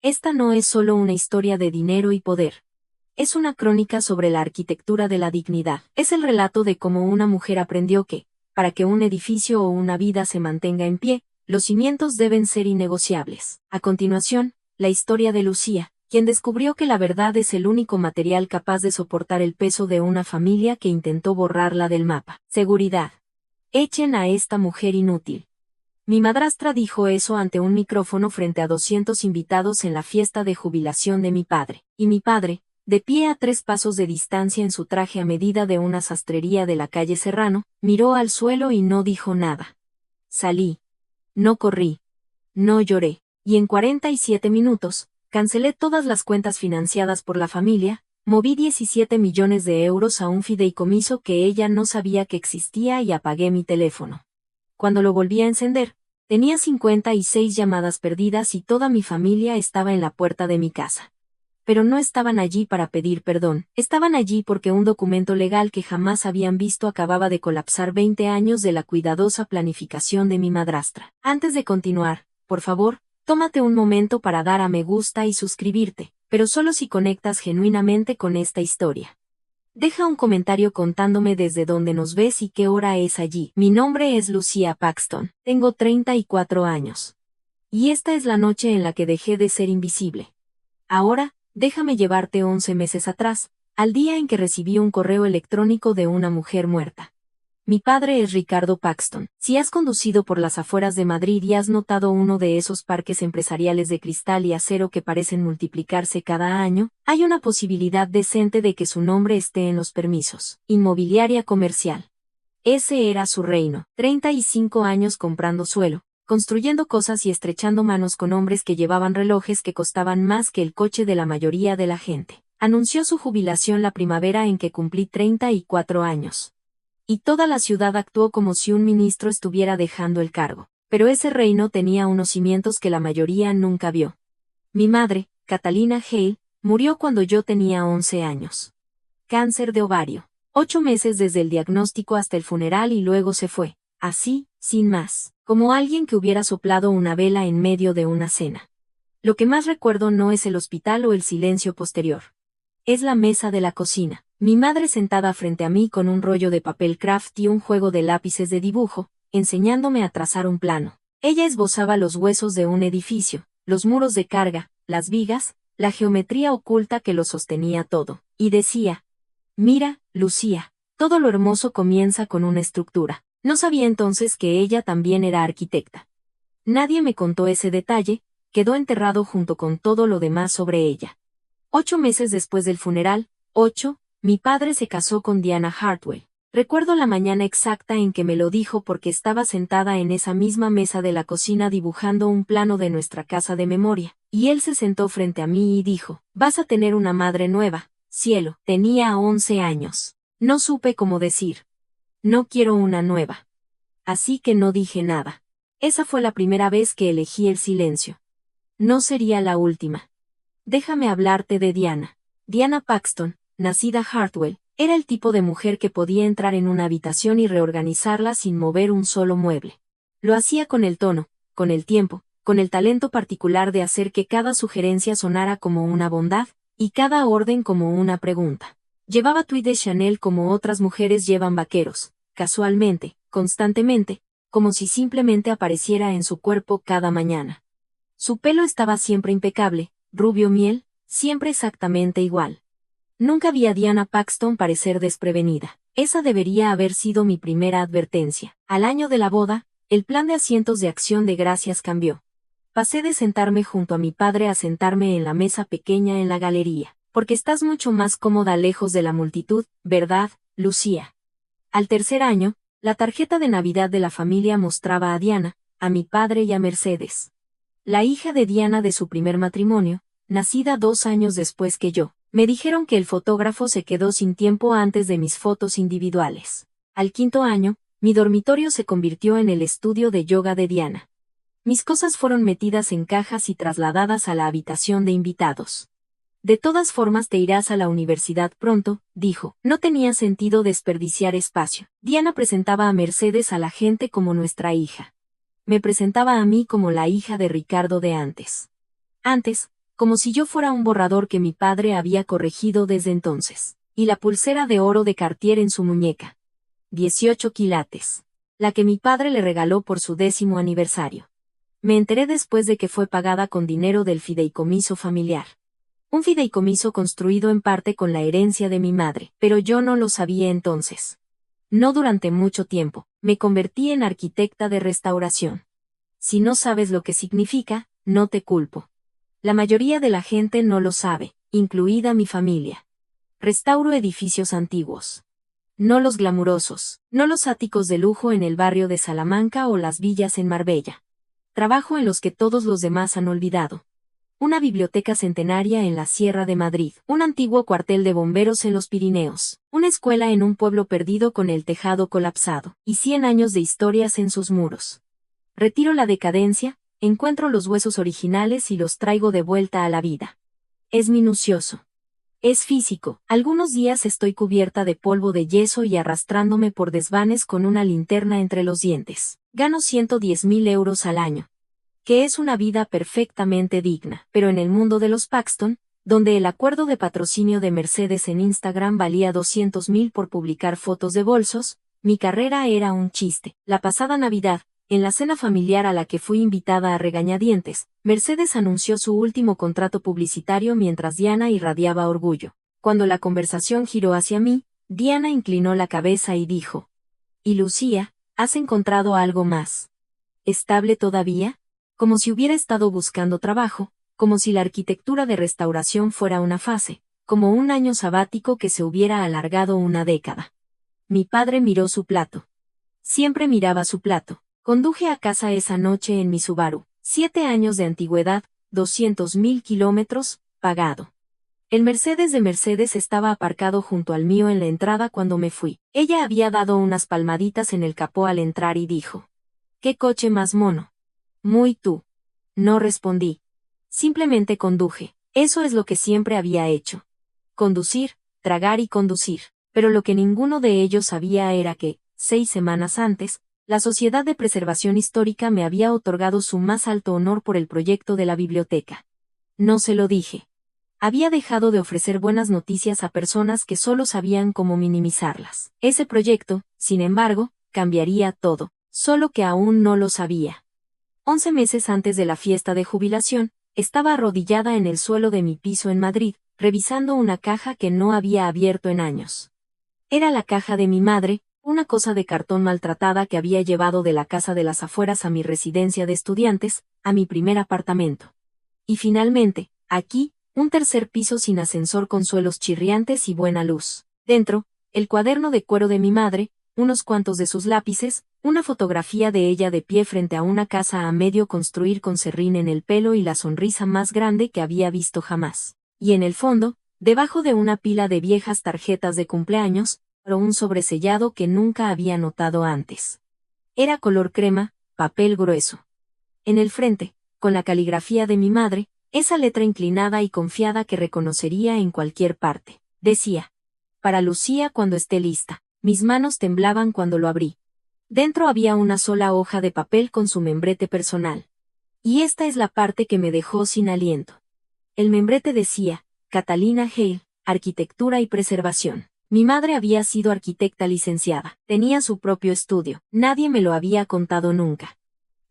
Esta no es solo una historia de dinero y poder. Es una crónica sobre la arquitectura de la dignidad. Es el relato de cómo una mujer aprendió que, para que un edificio o una vida se mantenga en pie, los cimientos deben ser innegociables. A continuación, la historia de Lucía, quien descubrió que la verdad es el único material capaz de soportar el peso de una familia que intentó borrarla del mapa. Seguridad. Echen a esta mujer inútil. Mi madrastra dijo eso ante un micrófono frente a 200 invitados en la fiesta de jubilación de mi padre. Y mi padre, de pie a 3 pasos de distancia en su traje a medida de una sastrería de la calle Serrano, miró al suelo y no dijo nada. Salí. No corrí. No lloré. Y en 47 minutos, cancelé todas las cuentas financiadas por la familia, moví 17 millones de euros a un fideicomiso que ella no sabía que existía y apagué mi teléfono. Cuando lo volví a encender, tenía 56 llamadas perdidas y toda mi familia estaba en la puerta de mi casa. Pero no estaban allí para pedir perdón, estaban allí porque un documento legal que jamás habían visto acababa de colapsar 20 años de la cuidadosa planificación de mi madrastra. Antes de continuar, por favor, tómate un momento para dar a me gusta y suscribirte, pero solo si conectas genuinamente con esta historia. Deja un comentario contándome desde dónde nos ves y qué hora es allí. Mi nombre es Lucía Paxton, tengo 34 años. Y esta es la noche en la que dejé de ser invisible. Ahora, déjame llevarte 11 meses atrás, al día en que recibí un correo electrónico de una mujer muerta. Mi padre es Ricardo Paxton. Si has conducido por las afueras de Madrid y has notado uno de esos parques empresariales de cristal y acero que parecen multiplicarse cada año, hay una posibilidad decente de que su nombre esté en los permisos. Inmobiliaria comercial. Ese era su reino. 35 años comprando suelo, construyendo cosas y estrechando manos con hombres que llevaban relojes que costaban más que el coche de la mayoría de la gente. Anunció su jubilación la primavera en que cumplí 34 años. Y toda la ciudad actuó como si un ministro estuviera dejando el cargo. Pero ese reino tenía unos cimientos que la mayoría nunca vio. Mi madre, Catalina Hale, murió cuando yo tenía 11 años. Cáncer de ovario. 8 meses desde el diagnóstico hasta el funeral y luego se fue. Así, sin más, como alguien que hubiera soplado una vela en medio de una cena. Lo que más recuerdo no es el hospital o el silencio posterior. Es la mesa de la cocina. Mi madre sentada frente a mí con un rollo de papel craft y un juego de lápices de dibujo, enseñándome a trazar un plano. Ella esbozaba los huesos de un edificio, los muros de carga, las vigas, la geometría oculta que lo sostenía todo, y decía: mira, Lucía, todo lo hermoso comienza con una estructura. No sabía entonces que ella también era arquitecta. Nadie me contó ese detalle, quedó enterrado junto con todo lo demás sobre ella. 8 meses después del funeral, mi padre se casó con Diana Hartwell. Recuerdo la mañana exacta en que me lo dijo porque estaba sentada en esa misma mesa de la cocina dibujando un plano de nuestra casa de memoria, y él se sentó frente a mí y dijo: vas a tener una madre nueva, cielo. Tenía 11 años. No supe cómo decir: no quiero una nueva. Así que no dije nada. Esa fue la primera vez que elegí el silencio. No sería la última. Déjame hablarte de Diana. Diana Paxton, nacida Hartwell, era el tipo de mujer que podía entrar en una habitación y reorganizarla sin mover un solo mueble. Lo hacía con el tono, con el tiempo, con el talento particular de hacer que cada sugerencia sonara como una bondad, y cada orden como una pregunta. Llevaba tuit de Chanel como otras mujeres llevan vaqueros, casualmente, constantemente, como si simplemente apareciera en su cuerpo cada mañana. Su pelo estaba siempre impecable, rubio miel, siempre exactamente igual. Nunca vi a Diana Paxton parecer desprevenida. Esa debería haber sido mi primera advertencia. Al año de la boda, el plan de asientos de Acción de Gracias cambió. Pasé de sentarme junto a mi padre a sentarme en la mesa pequeña en la galería, porque estás mucho más cómoda lejos de la multitud, ¿verdad, Lucía? Al tercer año, la tarjeta de Navidad de la familia mostraba a Diana, a mi padre y a Mercedes. La hija de Diana de su primer matrimonio, nacida 2 años después que yo. Me dijeron que el fotógrafo se quedó sin tiempo antes de mis fotos individuales. Al 5.º año, mi dormitorio se convirtió en el estudio de yoga de Diana. Mis cosas fueron metidas en cajas y trasladadas a la habitación de invitados. De todas formas te irás a la universidad pronto, dijo. No tenía sentido desperdiciar espacio. Diana presentaba a Mercedes a la gente como nuestra hija. Me presentaba a mí como la hija de Ricardo de antes. Antes, como si yo fuera un borrador que mi padre había corregido desde entonces. Y la pulsera de oro de Cartier en su muñeca. 18 quilates. La que mi padre le regaló por su 10º aniversario. Me enteré después de que fue pagada con dinero del fideicomiso familiar. Un fideicomiso construido en parte con la herencia de mi madre, pero yo no lo sabía entonces. No durante mucho tiempo, me convertí en arquitecta de restauración. Si no sabes lo que significa, no te culpo. La mayoría de la gente no lo sabe, incluida mi familia. Restauro edificios antiguos. No los glamurosos, no los áticos de lujo en el barrio de Salamanca o las villas en Marbella. Trabajo en los que todos los demás han olvidado. Una biblioteca centenaria en la Sierra de Madrid, un antiguo cuartel de bomberos en los Pirineos, una escuela en un pueblo perdido con el tejado colapsado, y 100 años de historias en sus muros. Retiro la decadencia, encuentro los huesos originales y los traigo de vuelta a la vida. Es minucioso. Es físico. Algunos días estoy cubierta de polvo de yeso y arrastrándome por desvanes con una linterna entre los dientes. Gano 110.000 euros al año. Que es una vida perfectamente digna. Pero en el mundo de los Paxton, donde el acuerdo de patrocinio de Mercedes en Instagram valía 200.000 por publicar fotos de bolsos, mi carrera era un chiste. La pasada Navidad, en la cena familiar a la que fui invitada a regañadientes, Mercedes anunció su último contrato publicitario mientras Diana irradiaba orgullo. Cuando la conversación giró hacia mí, Diana inclinó la cabeza y dijo: «¿Y Lucía, has encontrado algo más estable todavía?» Como si hubiera estado buscando trabajo, como si la arquitectura de restauración fuera una fase, como un año sabático que se hubiera alargado una década. Mi padre miró su plato. Siempre miraba su plato. Conduje a casa esa noche en mi Subaru, 7 años de antigüedad, 200.000 kilómetros, pagado. El Mercedes de Mercedes estaba aparcado junto al mío en la entrada cuando me fui. Ella había dado unas palmaditas en el capó al entrar y dijo: «¿Qué coche más mono?» «Muy tú». No respondí. Simplemente conduje. Eso es lo que siempre había hecho. Conducir, tragar y conducir. Pero lo que ninguno de ellos sabía era que, 6 semanas antes, la Sociedad de Preservación Histórica me había otorgado su más alto honor por el proyecto de la biblioteca. No se lo dije. Había dejado de ofrecer buenas noticias a personas que solo sabían cómo minimizarlas. Ese proyecto, sin embargo, cambiaría todo, solo que aún no lo sabía. 11 meses antes de la fiesta de jubilación, estaba arrodillada en el suelo de mi piso en Madrid, revisando una caja que no había abierto en años. Era la caja de mi madre, una cosa de cartón maltratada que había llevado de la casa de las afueras a mi residencia de estudiantes, a mi primer apartamento. Y finalmente, aquí, un tercer piso sin ascensor con suelos chirriantes y buena luz. Dentro, el cuaderno de cuero de mi madre, unos cuantos de sus lápices, una fotografía de ella de pie frente a una casa a medio construir con serrín en el pelo y la sonrisa más grande que había visto jamás. Y en el fondo, debajo de una pila de viejas tarjetas de cumpleaños, un sobresellado que nunca había notado antes. Era color crema, papel grueso. En el frente, con la caligrafía de mi madre, esa letra inclinada y confiada que reconocería en cualquier parte. Decía: «Para Lucía cuando esté lista». Mis manos temblaban cuando lo abrí. Dentro había una sola hoja de papel con su membrete personal. Y esta es la parte que me dejó sin aliento. El membrete decía: «Catalina Hale, Arquitectura y Preservación». Mi madre había sido arquitecta licenciada, tenía su propio estudio, nadie me lo había contado nunca.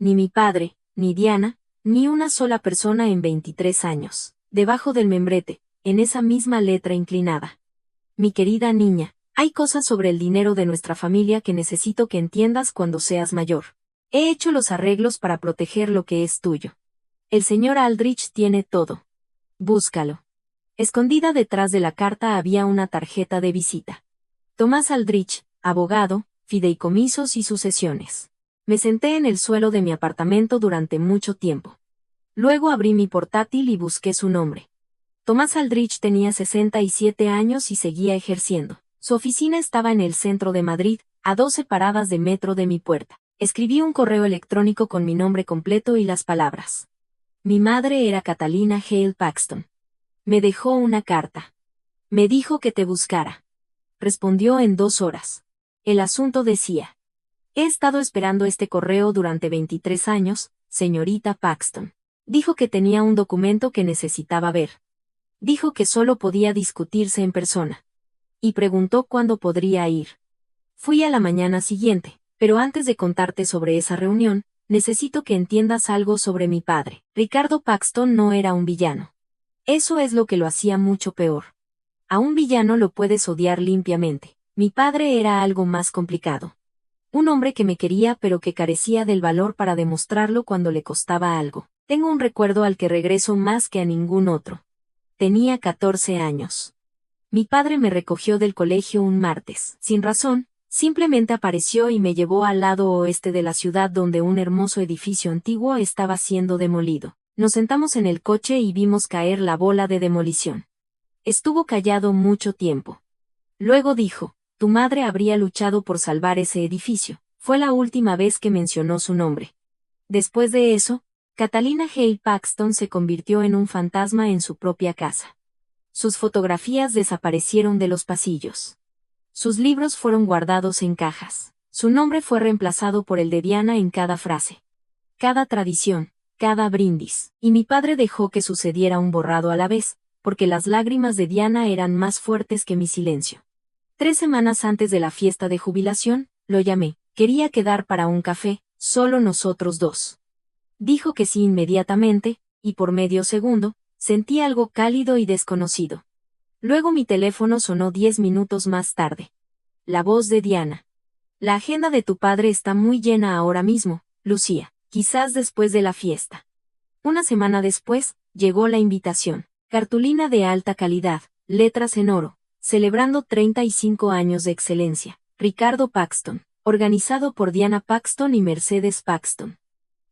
Ni mi padre, ni Diana, ni una sola persona en 23 años. Debajo del membrete, en esa misma letra inclinada: «Mi querida niña, hay cosas sobre el dinero de nuestra familia que necesito que entiendas cuando seas mayor. He hecho los arreglos para proteger lo que es tuyo. El señor Aldrich tiene todo. Búscalo». Escondida detrás de la carta había una tarjeta de visita. Tomás Aldrich, abogado, fideicomisos y sucesiones. Me senté en el suelo de mi apartamento durante mucho tiempo. Luego abrí mi portátil y busqué su nombre. Tomás Aldrich tenía 67 años y seguía ejerciendo. Su oficina estaba en el centro de Madrid, a 12 paradas de metro de mi puerta. Escribí un correo electrónico con mi nombre completo y las palabras: «Mi madre era Catalina Hale Paxton. Me dejó una carta. Me dijo que te buscara. Respondió en 2 horas. El asunto decía: «He estado esperando este correo durante 23 años, señorita Paxton. Dijo que tenía un documento que necesitaba ver. Dijo que solo podía discutirse en persona. Y preguntó cuándo podría ir. Fui a la mañana siguiente, pero antes de contarte sobre esa reunión, necesito que entiendas algo sobre mi padre. Ricardo Paxton no era un villano. Eso es lo que lo hacía mucho peor. A un villano lo puedes odiar limpiamente. Mi padre era algo más complicado. Un hombre que me quería pero que carecía del valor para demostrarlo cuando le costaba algo. Tengo un recuerdo al que regreso más que a ningún otro. Tenía 14 años. Mi padre me recogió del colegio un martes, sin razón. Simplemente apareció y me llevó al lado oeste de la ciudad donde un hermoso edificio antiguo estaba siendo demolido. Nos sentamos en el coche y vimos caer la bola de demolición. Estuvo callado mucho tiempo. Luego dijo, tu madre habría luchado por salvar ese edificio. Fue la última vez que mencionó su nombre. Después de eso, Catalina Hale Paxton se convirtió en un fantasma en su propia casa. Sus fotografías desaparecieron de los pasillos. Sus libros fueron guardados en cajas. Su nombre fue reemplazado por el de Diana en cada frase. Cada tradición, cada brindis. Y mi padre dejó que sucediera un borrado a la vez, porque las lágrimas de Diana eran más fuertes que mi silencio. 3 semanas antes de la fiesta de jubilación, lo llamé. Quería quedar para un café, solo nosotros dos. Dijo que sí inmediatamente, y por medio segundo, sentí algo cálido y desconocido. Luego mi teléfono sonó 10 minutos más tarde. La voz de Diana. La agenda de tu padre está muy llena ahora mismo, Lucía, quizás después de la fiesta. Una semana después, llegó la invitación. Cartulina de alta calidad, letras en oro, celebrando 35 años de excelencia. Ricardo Paxton, organizado por Diana Paxton y Mercedes Paxton.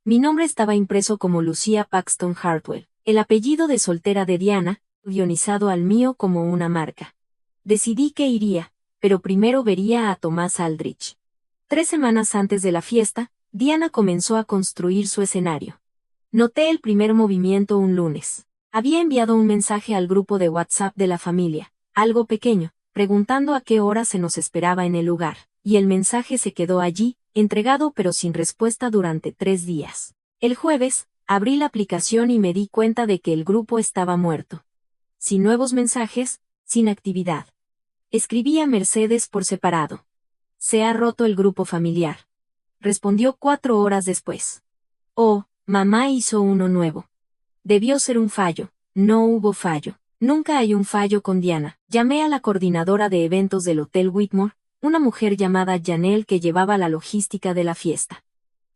Mi nombre estaba impreso como Lucía Paxton Hartwell, el apellido de soltera de Diana, guionizado al mío como una marca. Decidí que iría, pero primero vería a Tomás Aldrich. 3 semanas antes de la fiesta, Diana comenzó a construir su escenario. Noté el primer movimiento un lunes. Había enviado un mensaje al grupo de WhatsApp de la familia, algo pequeño, preguntando a qué hora se nos esperaba en el lugar, y el mensaje se quedó allí, entregado pero sin respuesta durante 3 días. El jueves, abrí la aplicación y me di cuenta de que el grupo estaba muerto. Sin nuevos mensajes, sin actividad. Escribí a Mercedes por separado. Se ha roto el grupo familiar. Respondió 4 horas después. Oh, mamá hizo uno nuevo. Debió ser un fallo. No hubo fallo. Nunca hay un fallo con Diana. Llamé a la coordinadora de eventos del Hotel Whitmore, una mujer llamada Janelle que llevaba la logística de la fiesta.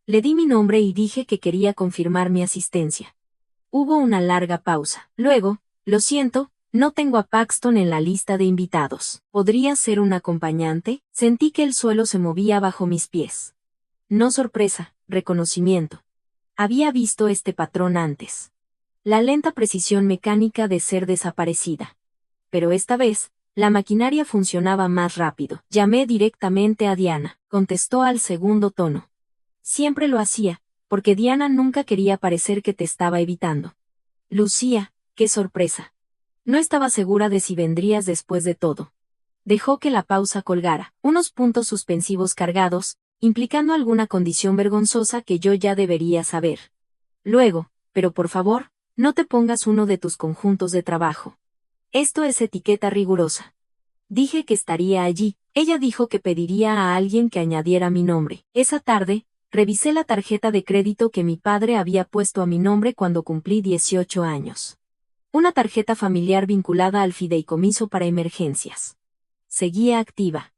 Le di mi nombre y dije que quería confirmar mi asistencia. Hubo una larga pausa. Luego, lo siento, no tengo a Paxton en la lista de invitados. ¿Podría ser un acompañante? Sentí que el suelo se movía bajo mis pies. No sorpresa, reconocimiento. Había visto este patrón antes. La lenta precisión mecánica de ser desaparecida. Pero esta vez, la maquinaria funcionaba más rápido. Llamé directamente a Diana. Contestó al segundo tono. Siempre lo hacía, porque Diana nunca quería parecer que te estaba evitando. Lucía, qué sorpresa. No estaba segura de si vendrías después de todo. Dejó que la pausa colgara, unos puntos suspensivos cargados, implicando alguna condición vergonzosa que yo ya debería saber. Luego, pero por favor, no te pongas uno de tus conjuntos de trabajo. Esto es etiqueta rigurosa. Dije que estaría allí. Ella dijo que pediría a alguien que añadiera mi nombre. Esa tarde, revisé la tarjeta de crédito que mi padre había puesto a mi nombre cuando cumplí 18 años. Una tarjeta familiar vinculada al fideicomiso para emergencias. Seguía activa.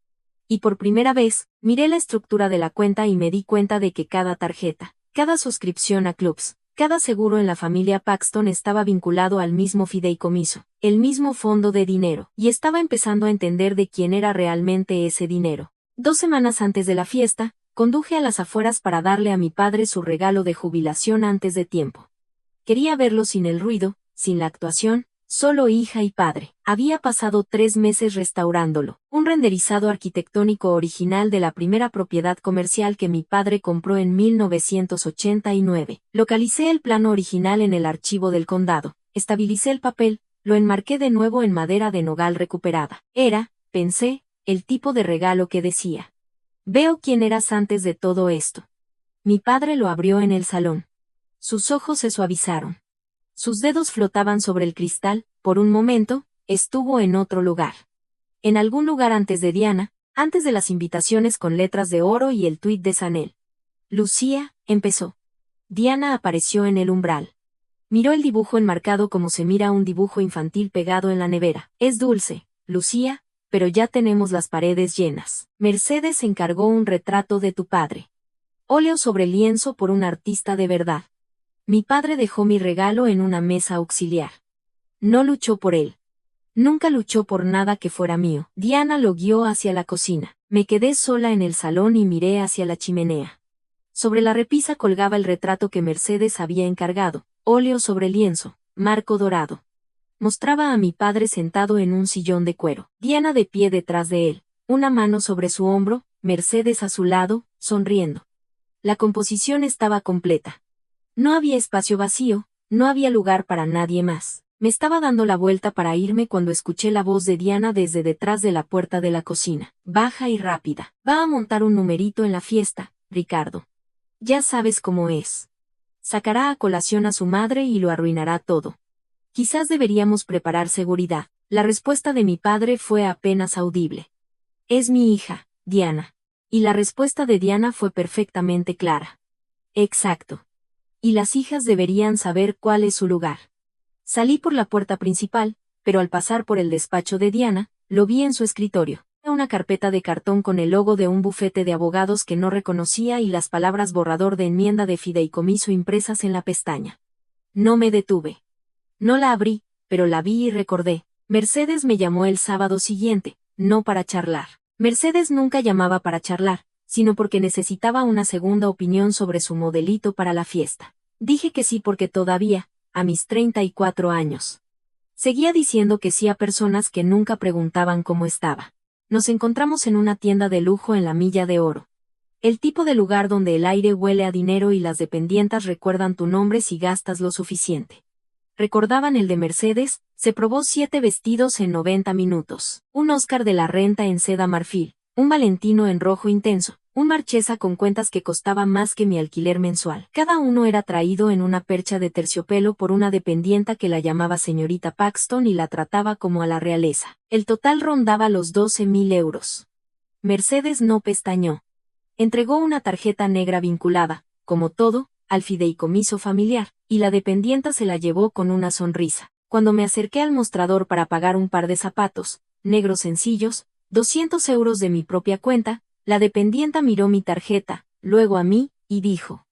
Y por primera vez, miré la estructura de la cuenta y me di cuenta de que cada tarjeta, cada suscripción a clubs, cada seguro en la familia Paxton estaba vinculado al mismo fideicomiso, el mismo fondo de dinero, y estaba empezando a entender de quién era realmente ese dinero. 2 semanas antes de la fiesta, conduje a las afueras para darle a mi padre su regalo de jubilación antes de tiempo. Quería verlo sin el ruido, sin la actuación, solo hija y padre. Había pasado 3 meses restaurándolo, un renderizado arquitectónico original de la primera propiedad comercial que mi padre compró en 1989. Localicé el plano original en el archivo del condado, estabilicé el papel, lo enmarqué de nuevo en madera de nogal recuperada. Era, pensé, el tipo de regalo que decía. Veo quién eras antes de todo esto. Mi padre lo abrió en el salón. Sus ojos se suavizaron. Sus dedos flotaban sobre el cristal, por un momento, estuvo en otro lugar. En algún lugar antes de Diana, antes de las invitaciones con letras de oro y el tuit de Sanel. Lucía, empezó. Diana apareció en el umbral. Miró el dibujo enmarcado como se mira un dibujo infantil pegado en la nevera. Es dulce, Lucía, pero ya tenemos las paredes llenas. Mercedes encargó un retrato de tu padre. Óleo sobre lienzo por un artista de verdad. Mi padre dejó mi regalo en una mesa auxiliar. No luchó por él. Nunca luchó por nada que fuera mío. Diana lo guió hacia la cocina. Me quedé sola en el salón y miré hacia la chimenea. Sobre la repisa colgaba el retrato que Mercedes había encargado, óleo sobre lienzo, marco dorado. Mostraba a mi padre sentado en un sillón de cuero, Diana de pie detrás de él, una mano sobre su hombro, Mercedes a su lado, sonriendo. La composición estaba completa. No había espacio vacío, no había lugar para nadie más. Me estaba dando la vuelta para irme cuando escuché la voz de Diana desde detrás de la puerta de la cocina, baja y rápida. Va a montar un numerito en la fiesta, Ricardo. Ya sabes cómo es. Sacará a colación a su madre y lo arruinará todo. Quizás deberíamos preparar seguridad. La respuesta de mi padre fue apenas audible. Es mi hija, Diana. Y la respuesta de Diana fue perfectamente clara. Exacto. Y las hijas deberían saber cuál es su lugar. Salí por la puerta principal, pero al pasar por el despacho de Diana, lo vi en su escritorio. Una carpeta de cartón con el logo de un bufete de abogados que no reconocía y las palabras borrador de enmienda de fideicomiso impresas en la pestaña. No me detuve. No la abrí, pero la vi y recordé. Mercedes me llamó el sábado siguiente, no para charlar. Mercedes nunca llamaba para charlar, sino porque necesitaba una segunda opinión sobre su modelito para la fiesta. Dije que sí porque todavía, a mis 34 años. Seguía diciendo que sí a personas que nunca preguntaban cómo estaba. Nos encontramos en una tienda de lujo en la Milla de Oro. El tipo de lugar donde el aire huele a dinero y las dependientas recuerdan tu nombre si gastas lo suficiente. Recordaban el de Mercedes, se probó 7 vestidos en 90 minutos, un Oscar de la Renta en seda marfil, un Valentino en rojo intenso, un Marchesa con cuentas que costaba más que mi alquiler mensual. Cada uno era traído en una percha de terciopelo por una dependienta que la llamaba señorita Paxton y la trataba como a la realeza. El total rondaba los 12.000 euros. Mercedes no pestañó. Entregó una tarjeta negra vinculada, como todo, al fideicomiso familiar, y la dependienta se la llevó con una sonrisa. Cuando me acerqué al mostrador para pagar un par de zapatos, negros sencillos, 200 euros de mi propia cuenta, la dependienta miró mi tarjeta, luego a mí, y dijo: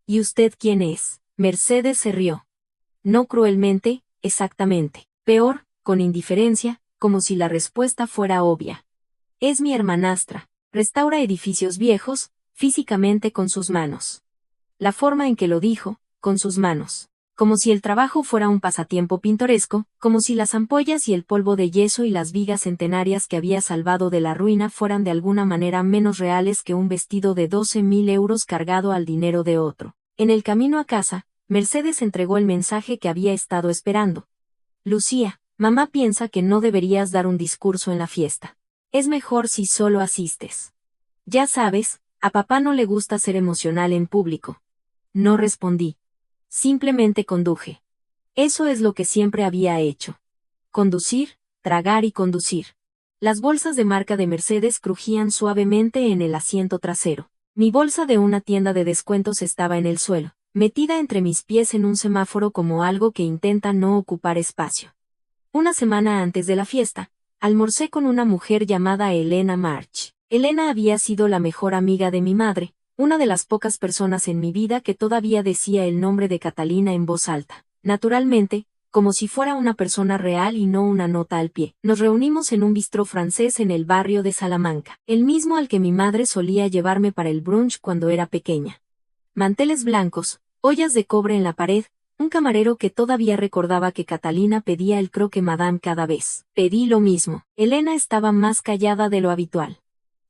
¿Y usted quién es? Mercedes se rió. No cruelmente, exactamente. Peor, con indiferencia, como si la respuesta fuera obvia. Es mi hermanastra. Restaura edificios viejos, físicamente con sus manos. La forma en que lo dijo, con sus manos. Como si el trabajo fuera un pasatiempo pintoresco, como si las ampollas y el polvo de yeso y las vigas centenarias que había salvado de la ruina fueran de alguna manera menos reales que un vestido de 12.000 euros cargado al dinero de otro. En el camino a casa, Mercedes entregó el mensaje que había estado esperando. Lucía, mamá piensa que no deberías dar un discurso en la fiesta. Es mejor si solo asistes. Ya sabes, a papá no le gusta ser emocional en público. No respondí. Simplemente conduje. Eso es lo que siempre había hecho. Conducir, tragar y conducir. Las bolsas de marca de Mercedes crujían suavemente en el asiento trasero. Mi bolsa de una tienda de descuentos estaba en el suelo, metida entre mis pies en un semáforo como algo que intenta no ocupar espacio. Una semana antes de la fiesta, almorcé con una mujer llamada Elena March. Elena había sido la mejor amiga de mi madre, una de las pocas personas en mi vida que todavía decía el nombre de Catalina en voz alta. Naturalmente, como si fuera una persona real y no una nota al pie. Nos reunimos en un bistró francés en el barrio de Salamanca, el mismo al que mi madre solía llevarme para el brunch cuando era pequeña. Manteles blancos, ollas de cobre en la pared, un camarero que todavía recordaba que Catalina pedía el croque madame cada vez. Pedí lo mismo. Elena estaba más callada de lo habitual.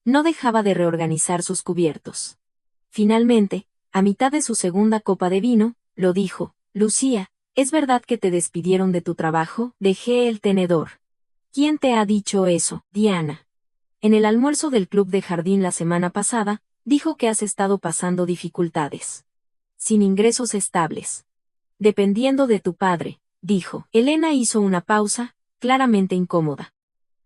No dejaba de reorganizar sus cubiertos. Finalmente, a mitad de su segunda copa de vino, lo dijo: Lucía, ¿es verdad que te despidieron de tu trabajo? Dejé el tenedor. ¿Quién te ha dicho eso, Diana? En el almuerzo del club de jardín la semana pasada, dijo que has estado pasando dificultades. sin ingresos estables. Dependiendo de tu padre, dijo. Elena hizo una pausa, claramente incómoda.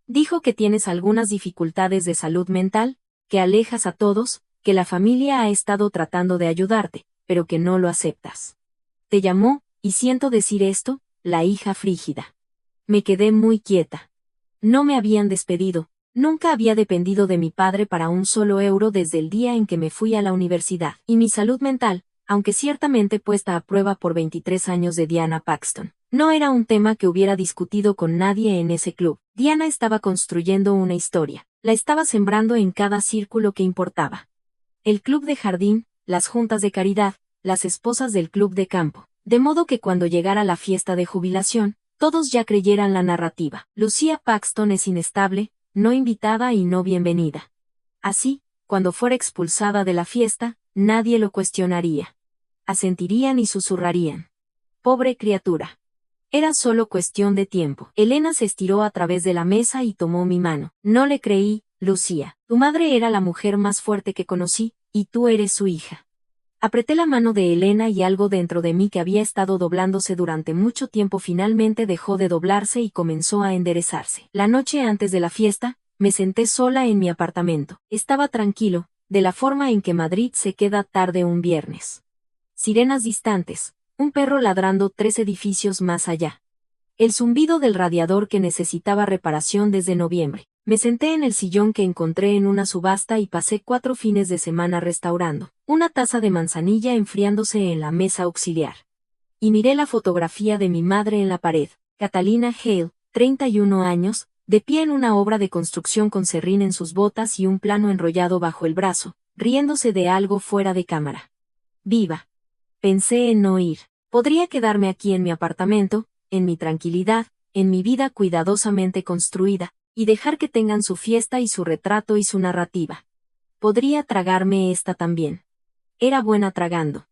Dijo que tienes algunas dificultades de salud mental, que alejas a todos, que la familia ha estado tratando de ayudarte, pero que no lo aceptas. Te llamó, y siento decir esto, la hija frígida. Me quedé muy quieta. No me habían despedido, nunca había dependido de mi padre para un solo euro desde el día en que me fui a la universidad. Y mi salud mental, aunque ciertamente puesta a prueba por 23 años de Diana Paxton, no era un tema que hubiera discutido con nadie en ese club. Diana estaba construyendo una historia, la estaba sembrando en cada círculo que importaba. El club de jardín, las juntas de caridad, las esposas del club de campo, de modo que cuando llegara la fiesta de jubilación, todos ya creyeran la narrativa. Lucía Paxton es inestable, no invitada y no bienvenida. Así, cuando fuera expulsada de la fiesta, nadie lo cuestionaría. Asentirían y susurrarían. Pobre criatura. Era solo cuestión de tiempo. Elena se estiró a través de la mesa y tomó mi mano. No le creí, Lucía. Tu madre era la mujer más fuerte que conocí, y tú eres su hija. Apreté la mano de Elena y algo dentro de mí que había estado doblándose durante mucho tiempo finalmente dejó de doblarse y comenzó a enderezarse. La noche antes de la fiesta, me senté sola en mi apartamento. Estaba tranquilo, de la forma en que Madrid se queda tarde un viernes. Sirenas distantes, un perro ladrando 3 edificios más allá. El zumbido del radiador que necesitaba reparación desde noviembre. Me senté en el sillón que encontré en una subasta y pasé 4 fines de semana restaurando, una taza de manzanilla enfriándose en la mesa auxiliar. Y miré la fotografía de mi madre en la pared, Catalina Hale, 31 años, de pie en una obra de construcción con serrín en sus botas y un plano enrollado bajo el brazo, riéndose de algo fuera de cámara. Viva. Pensé en no ir. Podría quedarme aquí en mi apartamento, en mi tranquilidad, en mi vida cuidadosamente construida, y dejar que tengan su fiesta y su retrato y su narrativa. Podría tragarme esta también. Era buena tragando.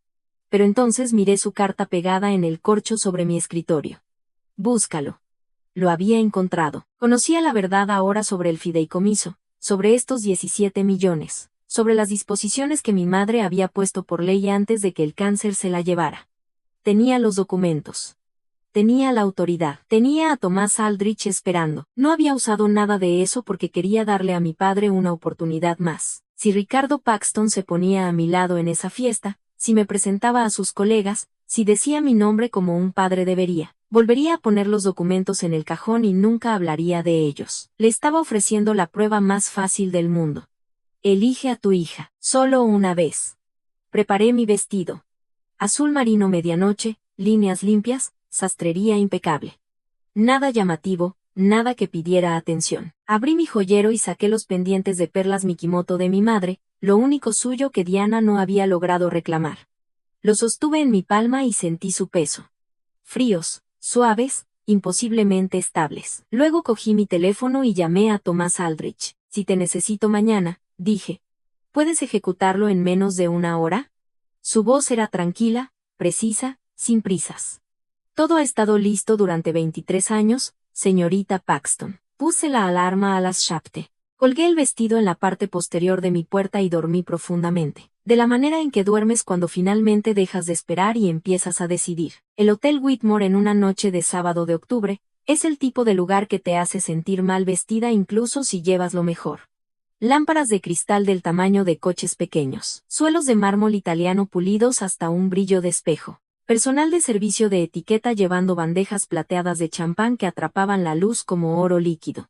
Pero entonces miré su carta pegada en el corcho sobre mi escritorio. Búscalo. Lo había encontrado. Conocía la verdad ahora sobre el fideicomiso, sobre estos 17 millones, sobre las disposiciones que mi madre había puesto por ley antes de que el cáncer se la llevara. Tenía los documentos. Tenía la autoridad. Tenía a Tomás Aldrich esperando. No había usado nada de eso porque quería darle a mi padre una oportunidad más. Si Ricardo Paxton se ponía a mi lado en esa fiesta, si me presentaba a sus colegas, si decía mi nombre como un padre debería, volvería a poner los documentos en el cajón y nunca hablaría de ellos. Le estaba ofreciendo la prueba más fácil del mundo. Elige a tu hija, solo una vez. Preparé mi vestido. Azul marino medianoche, líneas limpias, sastrería impecable. Nada llamativo, nada que pidiera atención. Abrí mi joyero y saqué los pendientes de perlas Mikimoto de mi madre, lo único suyo que Diana no había logrado reclamar. Los sostuve en mi palma y sentí su peso. Fríos, suaves, imposiblemente estables. Luego cogí mi teléfono y llamé a Tomás Aldrich. Si te necesito mañana, dije. ¿Puedes ejecutarlo en menos de 1 hora? Su voz era tranquila, precisa, sin prisas. Todo ha estado listo durante 23 años, señorita Paxton. Puse la alarma a las Shapte. Colgué el vestido en la parte posterior de mi puerta y dormí profundamente. De la manera en que duermes cuando finalmente dejas de esperar y empiezas a decidir. El Hotel Whitmore en una noche de sábado de octubre, es el tipo de lugar que te hace sentir mal vestida incluso si llevas lo mejor. Lámparas de cristal del tamaño de coches pequeños. Suelos de mármol italiano pulidos hasta un brillo de espejo. Personal de servicio de etiqueta llevando bandejas plateadas de champán que atrapaban la luz como oro líquido.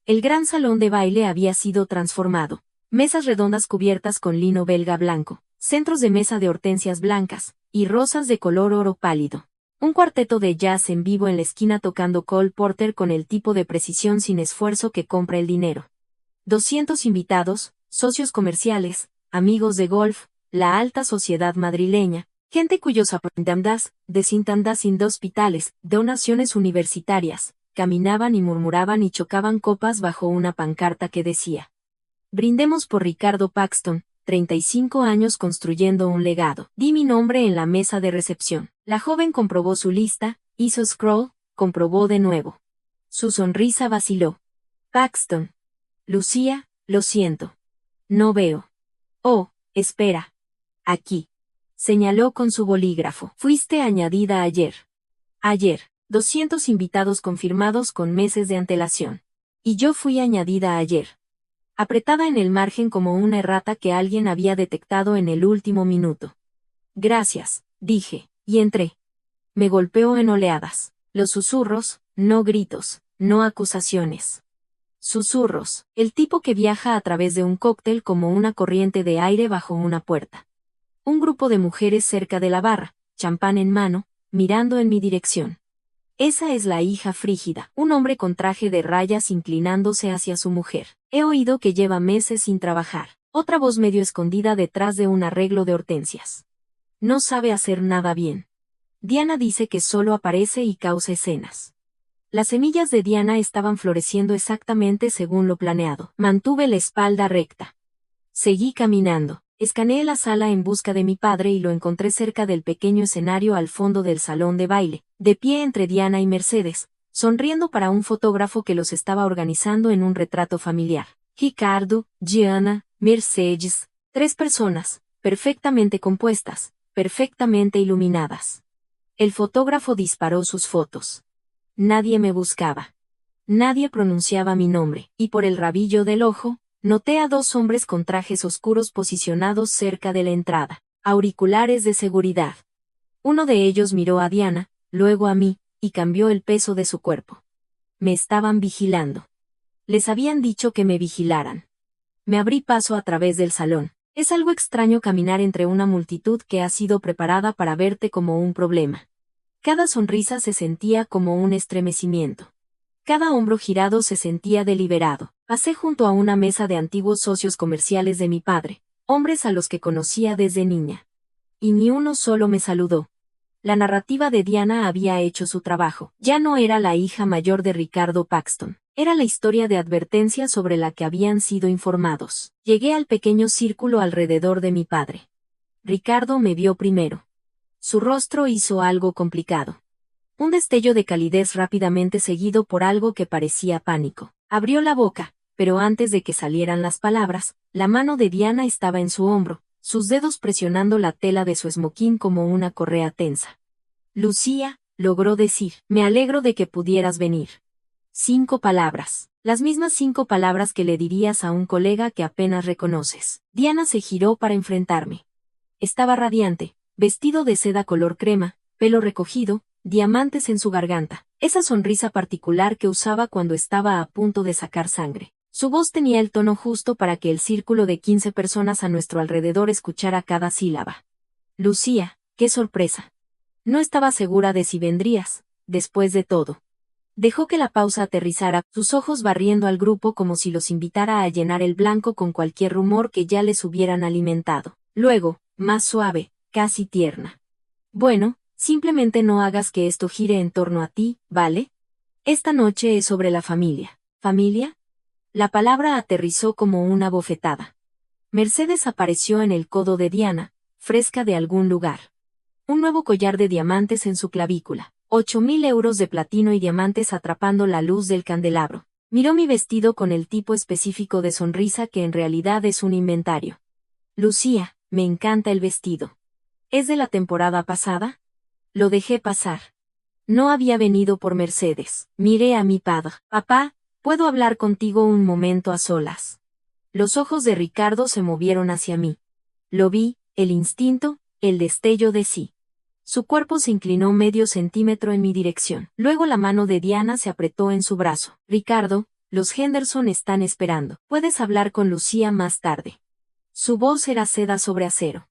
El gran salón de baile había sido transformado. Mesas redondas cubiertas con lino belga blanco, centros de mesa de hortensias blancas, y rosas de color oro pálido. Un cuarteto de jazz en vivo en la esquina tocando Cole Porter con el tipo de precisión sin esfuerzo que compra el dinero. 200 invitados, socios comerciales, amigos de golf, la alta sociedad madrileña, gente cuyos aprendizajes, desintandas inhospitales, donaciones universitarias, caminaban y murmuraban y chocaban copas bajo una pancarta que decía: brindemos por Ricardo Paxton, 35 años construyendo un legado. Di mi nombre en la mesa de recepción. La joven comprobó su lista, hizo scroll, comprobó de nuevo. Su sonrisa vaciló. Paxton. Lucía, lo siento. No veo. Oh, espera. Aquí. señaló con su bolígrafo. Fuiste añadida ayer. Ayer. 200 invitados confirmados con meses de antelación. Y yo fui añadida ayer. Apretada en el margen como una errata que alguien había detectado en el último minuto. Gracias, dije, y entré. Me golpeó en oleadas. Los susurros, no gritos, no acusaciones. Susurros, el tipo que viaja a través de un cóctel como una corriente de aire bajo una puerta. Un grupo de mujeres cerca de la barra, champán en mano, mirando en mi dirección. Esa es la hija frígida, un hombre con traje de rayas inclinándose hacia su mujer. He oído que lleva meses sin trabajar. Otra voz medio escondida detrás de un arreglo de hortensias. No sabe hacer nada bien. Diana dice que solo aparece y causa escenas. Las semillas de Diana estaban floreciendo exactamente según lo planeado. Mantuve la espalda recta. Seguí caminando. Escaneé la sala en busca de mi padre y lo encontré cerca del pequeño escenario al fondo del salón de baile, de pie entre Diana y Mercedes, sonriendo para un fotógrafo que los estaba organizando en un retrato familiar. Ricardo, Diana, Mercedes, 3 personas, perfectamente compuestas, perfectamente iluminadas. El fotógrafo disparó sus fotos. Nadie me buscaba. Nadie pronunciaba mi nombre, y por el rabillo del ojo, noté a 2 hombres con trajes oscuros posicionados cerca de la entrada, auriculares de seguridad. Uno de ellos miró a Diana, luego a mí, y cambió el peso de su cuerpo. Me estaban vigilando. Les habían dicho que me vigilaran. Me abrí paso a través del salón. Es algo extraño caminar entre una multitud que ha sido preparada para verte como un problema. Cada sonrisa se sentía como un estremecimiento. Cada hombro girado se sentía deliberado. Pasé junto a una mesa de antiguos socios comerciales de mi padre, hombres a los que conocía desde niña. Y ni uno solo me saludó. La narrativa de Diana había hecho su trabajo. Ya no era la hija mayor de Ricardo Paxton. Era la historia de advertencia sobre la que habían sido informados. Llegué al pequeño círculo alrededor de mi padre. Ricardo me vio primero. Su rostro hizo algo complicado. Un destello de calidez rápidamente seguido por algo que parecía pánico. Abrió la boca, pero antes de que salieran las palabras, la mano de Diana estaba en su hombro, sus dedos presionando la tela de su esmoquín como una correa tensa. Lucía, logró decir, me alegro de que pudieras venir. 5 palabras. Las mismas 5 palabras que le dirías a un colega que apenas reconoces. Diana se giró para enfrentarme. Estaba radiante, vestido de seda color crema, pelo recogido, diamantes en su garganta, esa sonrisa particular que usaba cuando estaba a punto de sacar sangre. Su voz tenía el tono justo para que el círculo de 15 personas a nuestro alrededor escuchara cada sílaba. Lucía, qué sorpresa. No estaba segura de si vendrías, después de todo. Dejó que la pausa aterrizara, sus ojos barriendo al grupo como si los invitara a llenar el blanco con cualquier rumor que ya les hubieran alimentado. Luego, más suave, casi tierna. Bueno, simplemente no hagas que esto gire en torno a ti, ¿vale? Esta noche es sobre la familia. ¿Familia? La palabra aterrizó como una bofetada. Mercedes apareció en el codo de Diana, fresca de algún lugar. Un nuevo collar de diamantes en su clavícula. 8.000 euros de platino y diamantes atrapando la luz del candelabro. Miró mi vestido con el tipo específico de sonrisa que en realidad es un inventario. Lucía, me encanta el vestido. ¿Es de la temporada pasada? Lo dejé pasar. No había venido por Mercedes. Miré a mi padre. Papá, ¿puedo hablar contigo un momento a solas? Los ojos de Ricardo se movieron hacia mí. Lo vi, el instinto, el destello de sí. Su cuerpo se inclinó medio centímetro en mi dirección. Luego la mano de Diana se apretó en su brazo. Ricardo, los Henderson están esperando. Puedes hablar con Lucía más tarde. Su voz era seda sobre acero.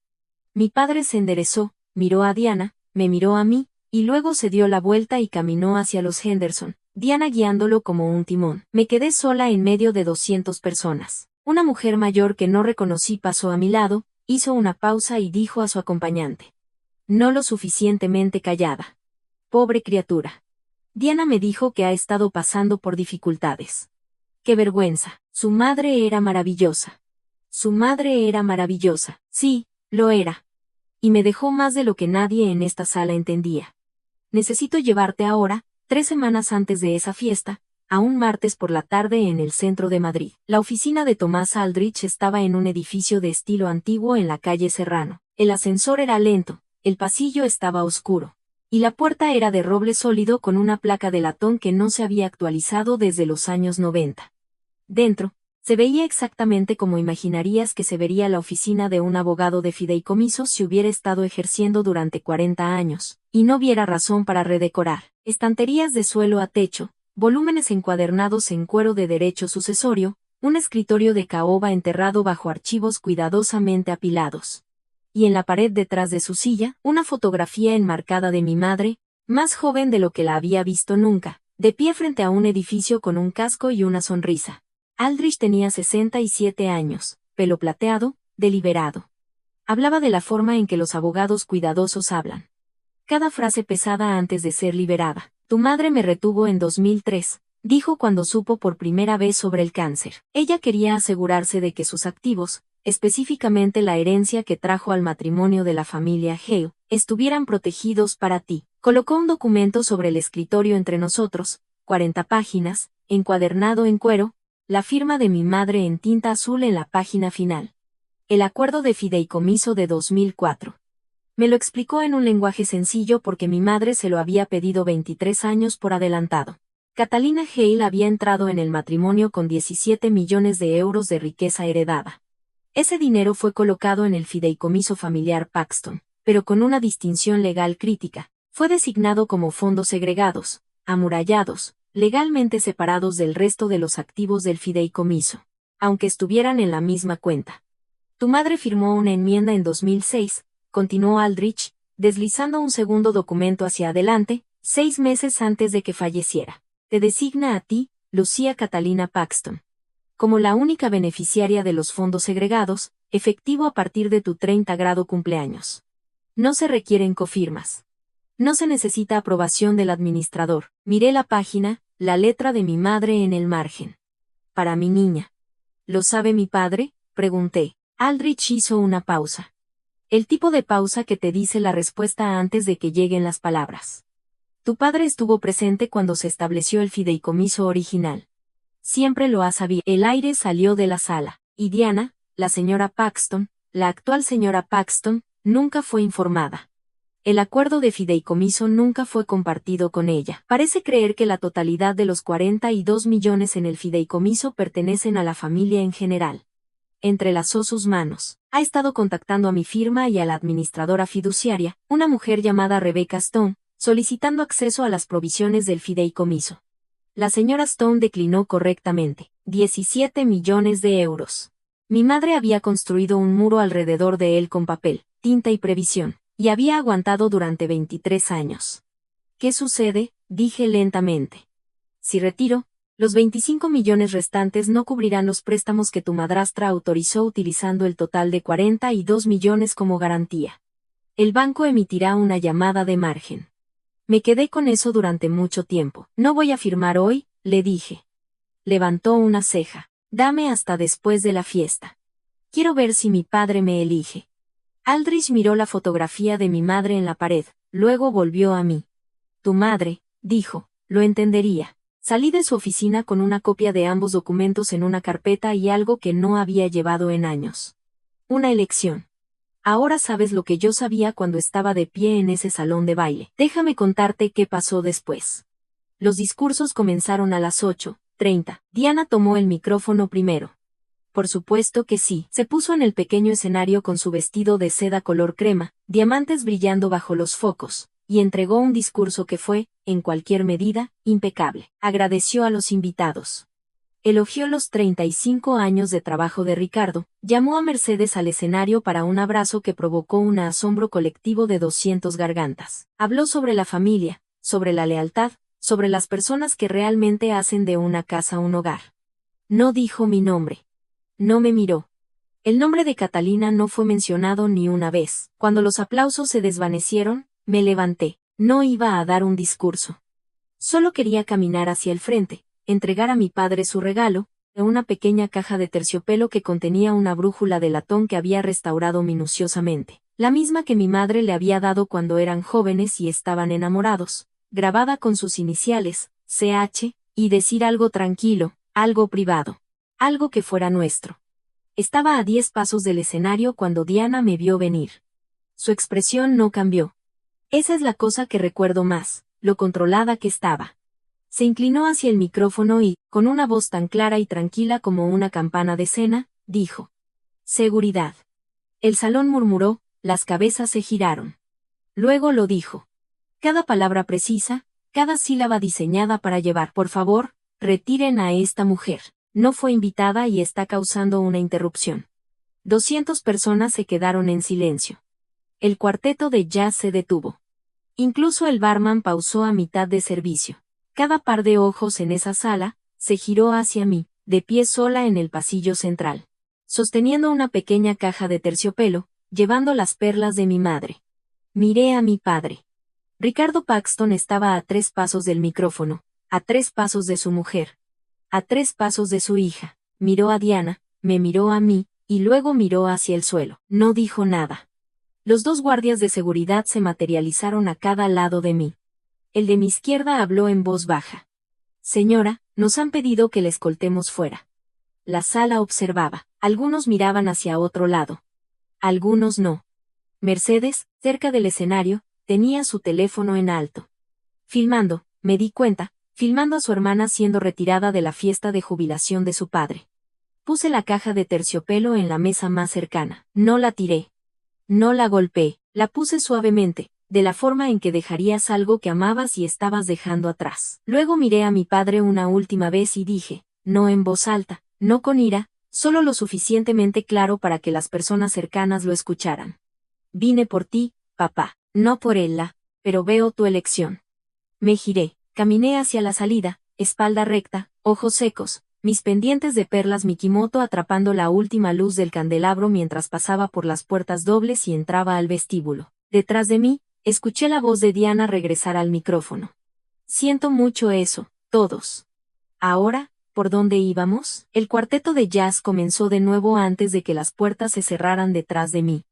Mi padre se enderezó, miró a Diana, me miró a mí, y luego se dio la vuelta y caminó hacia los Henderson, Diana guiándolo como un timón. Me quedé sola en medio de 200 personas. Una mujer mayor que no reconocí pasó a mi lado, hizo una pausa y dijo a su acompañante. No lo suficientemente callada. Pobre criatura. Diana me dijo que ha estado pasando por dificultades. ¡Qué vergüenza! Su madre era maravillosa. Su madre era maravillosa. Sí, lo era. Y me dejó más de lo que nadie en esta sala entendía. Necesito llevarte ahora, 3 semanas antes de esa fiesta, a un martes por la tarde en el centro de Madrid. La oficina de Tomás Aldrich estaba en un edificio de estilo antiguo en la calle Serrano. El ascensor era lento, el pasillo estaba oscuro. Y la puerta era de roble sólido con una placa de latón que no se había actualizado desde los años 90. Dentro, se veía exactamente como imaginarías que se vería la oficina de un abogado de fideicomiso si hubiera estado ejerciendo durante 40 años, y no viera razón para redecorar. Estanterías de suelo a techo, volúmenes encuadernados en cuero de derecho sucesorio, un escritorio de caoba enterrado bajo archivos cuidadosamente apilados. Y en la pared detrás de su silla, una fotografía enmarcada de mi madre, más joven de lo que la había visto nunca, de pie frente a un edificio con un casco y una sonrisa. Aldrich tenía 67 años, pelo plateado, deliberado. Hablaba de la forma en que los abogados cuidadosos hablan. Cada frase pesada antes de ser liberada. Tu madre me retuvo en 2003, dijo cuando supo por primera vez sobre el cáncer. Ella quería asegurarse de que sus activos, específicamente la herencia que trajo al matrimonio de la familia Hale, estuvieran protegidos para ti. Colocó un documento sobre el escritorio entre nosotros, 40 páginas, encuadernado en cuero, la firma de mi madre en tinta azul en la página final. El acuerdo de fideicomiso de 2004. Me lo explicó en un lenguaje sencillo porque mi madre se lo había pedido 23 años por adelantado. Catalina Hale había entrado en el matrimonio con 17 millones de euros de riqueza heredada. Ese dinero fue colocado en el fideicomiso familiar Paxton, pero con una distinción legal crítica. Fue designado como fondos segregados, amurallados, legalmente separados del resto de los activos del fideicomiso, aunque estuvieran en la misma cuenta. Tu madre firmó una enmienda en 2006, continuó Aldrich, deslizando un segundo documento hacia adelante, 6 meses antes de que falleciera. Te designa a ti, Lucía Catalina Paxton, como la única beneficiaria de los fondos segregados, efectivo a partir de tu 30 grado cumpleaños. No se requieren cofirmas. No se necesita aprobación del administrador. Miré la página, la letra de mi madre en el margen. Para mi niña. ¿Lo sabe mi padre?, pregunté. Aldrich hizo una pausa. El tipo de pausa que te dice la respuesta antes de que lleguen las palabras. Tu padre estuvo presente cuando se estableció el fideicomiso original. Siempre lo ha sabido. El aire salió de la sala, y Diana, la señora Paxton, la actual señora Paxton, nunca fue informada. El acuerdo de fideicomiso nunca fue compartido con ella. Parece creer que la totalidad de los 42 millones en el fideicomiso pertenecen a la familia en general. Entrelazó sus manos. Ha estado contactando a mi firma y a la administradora fiduciaria, una mujer llamada Rebecca Stone, solicitando acceso a las provisiones del fideicomiso. La señora Stone declinó correctamente. 17 millones de euros. Mi madre había construido un muro alrededor de él con papel, tinta y previsión, y había aguantado durante 23 años. ¿Qué sucede?, dije lentamente. Si retiro, los 25 millones restantes no cubrirán los préstamos que tu madrastra autorizó utilizando el total de 42 millones como garantía. El banco emitirá una llamada de margen. Me quedé con eso durante mucho tiempo. No voy a firmar hoy, le dije. Levantó una ceja. Dame hasta después de la fiesta. Quiero ver si mi padre me elige. Aldrich miró la fotografía de mi madre en la pared, luego volvió a mí. Tu madre, dijo, lo entendería. Salí de su oficina con una copia de ambos documentos en una carpeta y algo que no había llevado en años. Una elección. Ahora sabes lo que yo sabía cuando estaba de pie en ese salón de baile. Déjame contarte qué pasó después. Los discursos comenzaron a las 8:30. Diana tomó el micrófono primero. Por supuesto que sí. Se puso en el pequeño escenario con su vestido de seda color crema, diamantes brillando bajo los focos, y entregó un discurso que fue, en cualquier medida, impecable. Agradeció a los invitados. Elogió los 35 años de trabajo de Ricardo, llamó a Mercedes al escenario para un abrazo que provocó un asombro colectivo de 200 gargantas. Habló sobre la familia, sobre la lealtad, sobre las personas que realmente hacen de una casa un hogar. No dijo mi nombre. No me miró. El nombre de Catalina no fue mencionado ni una vez. Cuando los aplausos se desvanecieron, me levanté. No iba a dar un discurso. Solo quería caminar hacia el frente, entregar a mi padre su regalo, una pequeña caja de terciopelo que contenía una brújula de latón que había restaurado minuciosamente, la misma que mi madre le había dado cuando eran jóvenes y estaban enamorados, grabada con sus iniciales, CH, y decir algo tranquilo, algo privado, algo que fuera nuestro. Estaba a 10 pasos del escenario cuando Diana me vio venir. Su expresión no cambió. Esa es la cosa que recuerdo más, lo controlada que estaba. Se inclinó hacia el micrófono y, con una voz tan clara y tranquila como una campana de cena, dijo: «Seguridad». El salón murmuró, las cabezas se giraron. Luego lo dijo. Cada palabra precisa, cada sílaba diseñada para llevar. «Por favor, retiren a esta mujer. No fue invitada y está causando una interrupción». 200 personas se quedaron en silencio. El cuarteto de jazz se detuvo. Incluso el barman pausó a mitad de servicio. Cada par de ojos en esa sala se giró hacia mí, de pie sola en el pasillo central, sosteniendo una pequeña caja de terciopelo, llevando las perlas de mi madre. Miré a mi padre. Ricardo Paxton estaba a 3 pasos del micrófono, a 3 pasos de su mujer, a 3 pasos de su hija. Miró a Diana, me miró a mí, y luego miró hacia el suelo. No dijo nada. Los 2 guardias de seguridad se materializaron a cada lado de mí. El de mi izquierda habló en voz baja. «Señora, nos han pedido que la escoltemos fuera». La sala observaba. Algunos miraban hacia otro lado. Algunos no. Mercedes, cerca del escenario, tenía su teléfono en alto. Filmando, me di cuenta, filmando a su hermana siendo retirada de la fiesta de jubilación de su padre. Puse la caja de terciopelo en la mesa más cercana. No la tiré. No la golpeé, la puse suavemente, de la forma en que dejarías algo que amabas y estabas dejando atrás. Luego miré a mi padre una última vez y dije, no en voz alta, no con ira, solo lo suficientemente claro para que las personas cercanas lo escucharan. «Vine por ti, papá, no por ella, pero veo tu elección». Me giré, caminé hacia la salida, espalda recta, ojos secos, mis pendientes de perlas Mikimoto atrapando la última luz del candelabro mientras pasaba por las puertas dobles y entraba al vestíbulo. Detrás de mí, escuché la voz de Diana regresar al micrófono. «Siento mucho eso, todos». Ahora, ¿por dónde íbamos? El cuarteto de jazz comenzó de nuevo antes de que las puertas se cerraran detrás de mí.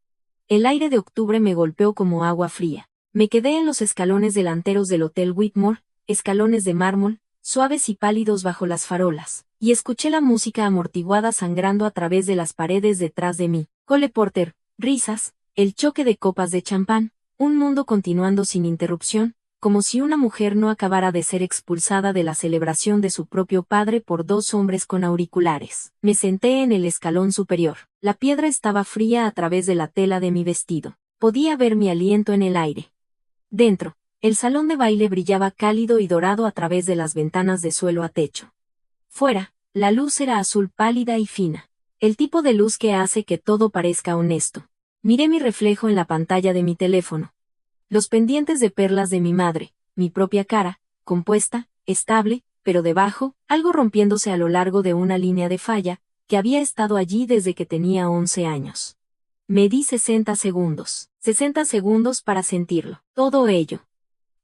El aire de octubre me golpeó como agua fría. Me quedé en los escalones delanteros del Hotel Whitmore, escalones de mármol, suaves y pálidos bajo las farolas, y escuché la música amortiguada sangrando a través de las paredes detrás de mí. Cole Porter, risas, el choque de copas de champán, un mundo continuando sin interrupción, como si una mujer no acabara de ser expulsada de la celebración de su propio padre por 2 hombres con auriculares. Me senté en el escalón superior. La piedra estaba fría a través de la tela de mi vestido. Podía ver mi aliento en el aire. Dentro, el salón de baile brillaba cálido y dorado a través de las ventanas de suelo a techo. Fuera, la luz era azul pálida y fina. El tipo de luz que hace que todo parezca honesto. Miré mi reflejo en la pantalla de mi teléfono. Los pendientes de perlas de mi madre, mi propia cara, compuesta, estable, pero debajo, algo rompiéndose a lo largo de una línea de falla, que había estado allí desde que tenía 11 años. Me di 60 segundos. 60 segundos para sentirlo. Todo ello.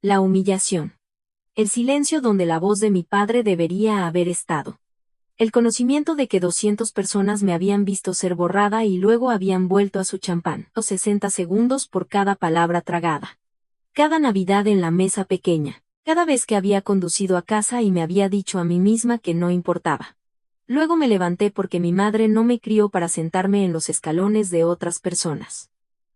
La humillación. El silencio donde la voz de mi padre debería haber estado. El conocimiento de que 200 personas me habían visto ser borrada y luego habían vuelto a su champán. Los 60 segundos por cada palabra tragada. Cada Navidad en la mesa pequeña. Cada vez que había conducido a casa y me había dicho a mí misma que no importaba. Luego me levanté porque mi madre no me crió para sentarme en los escalones de otras personas.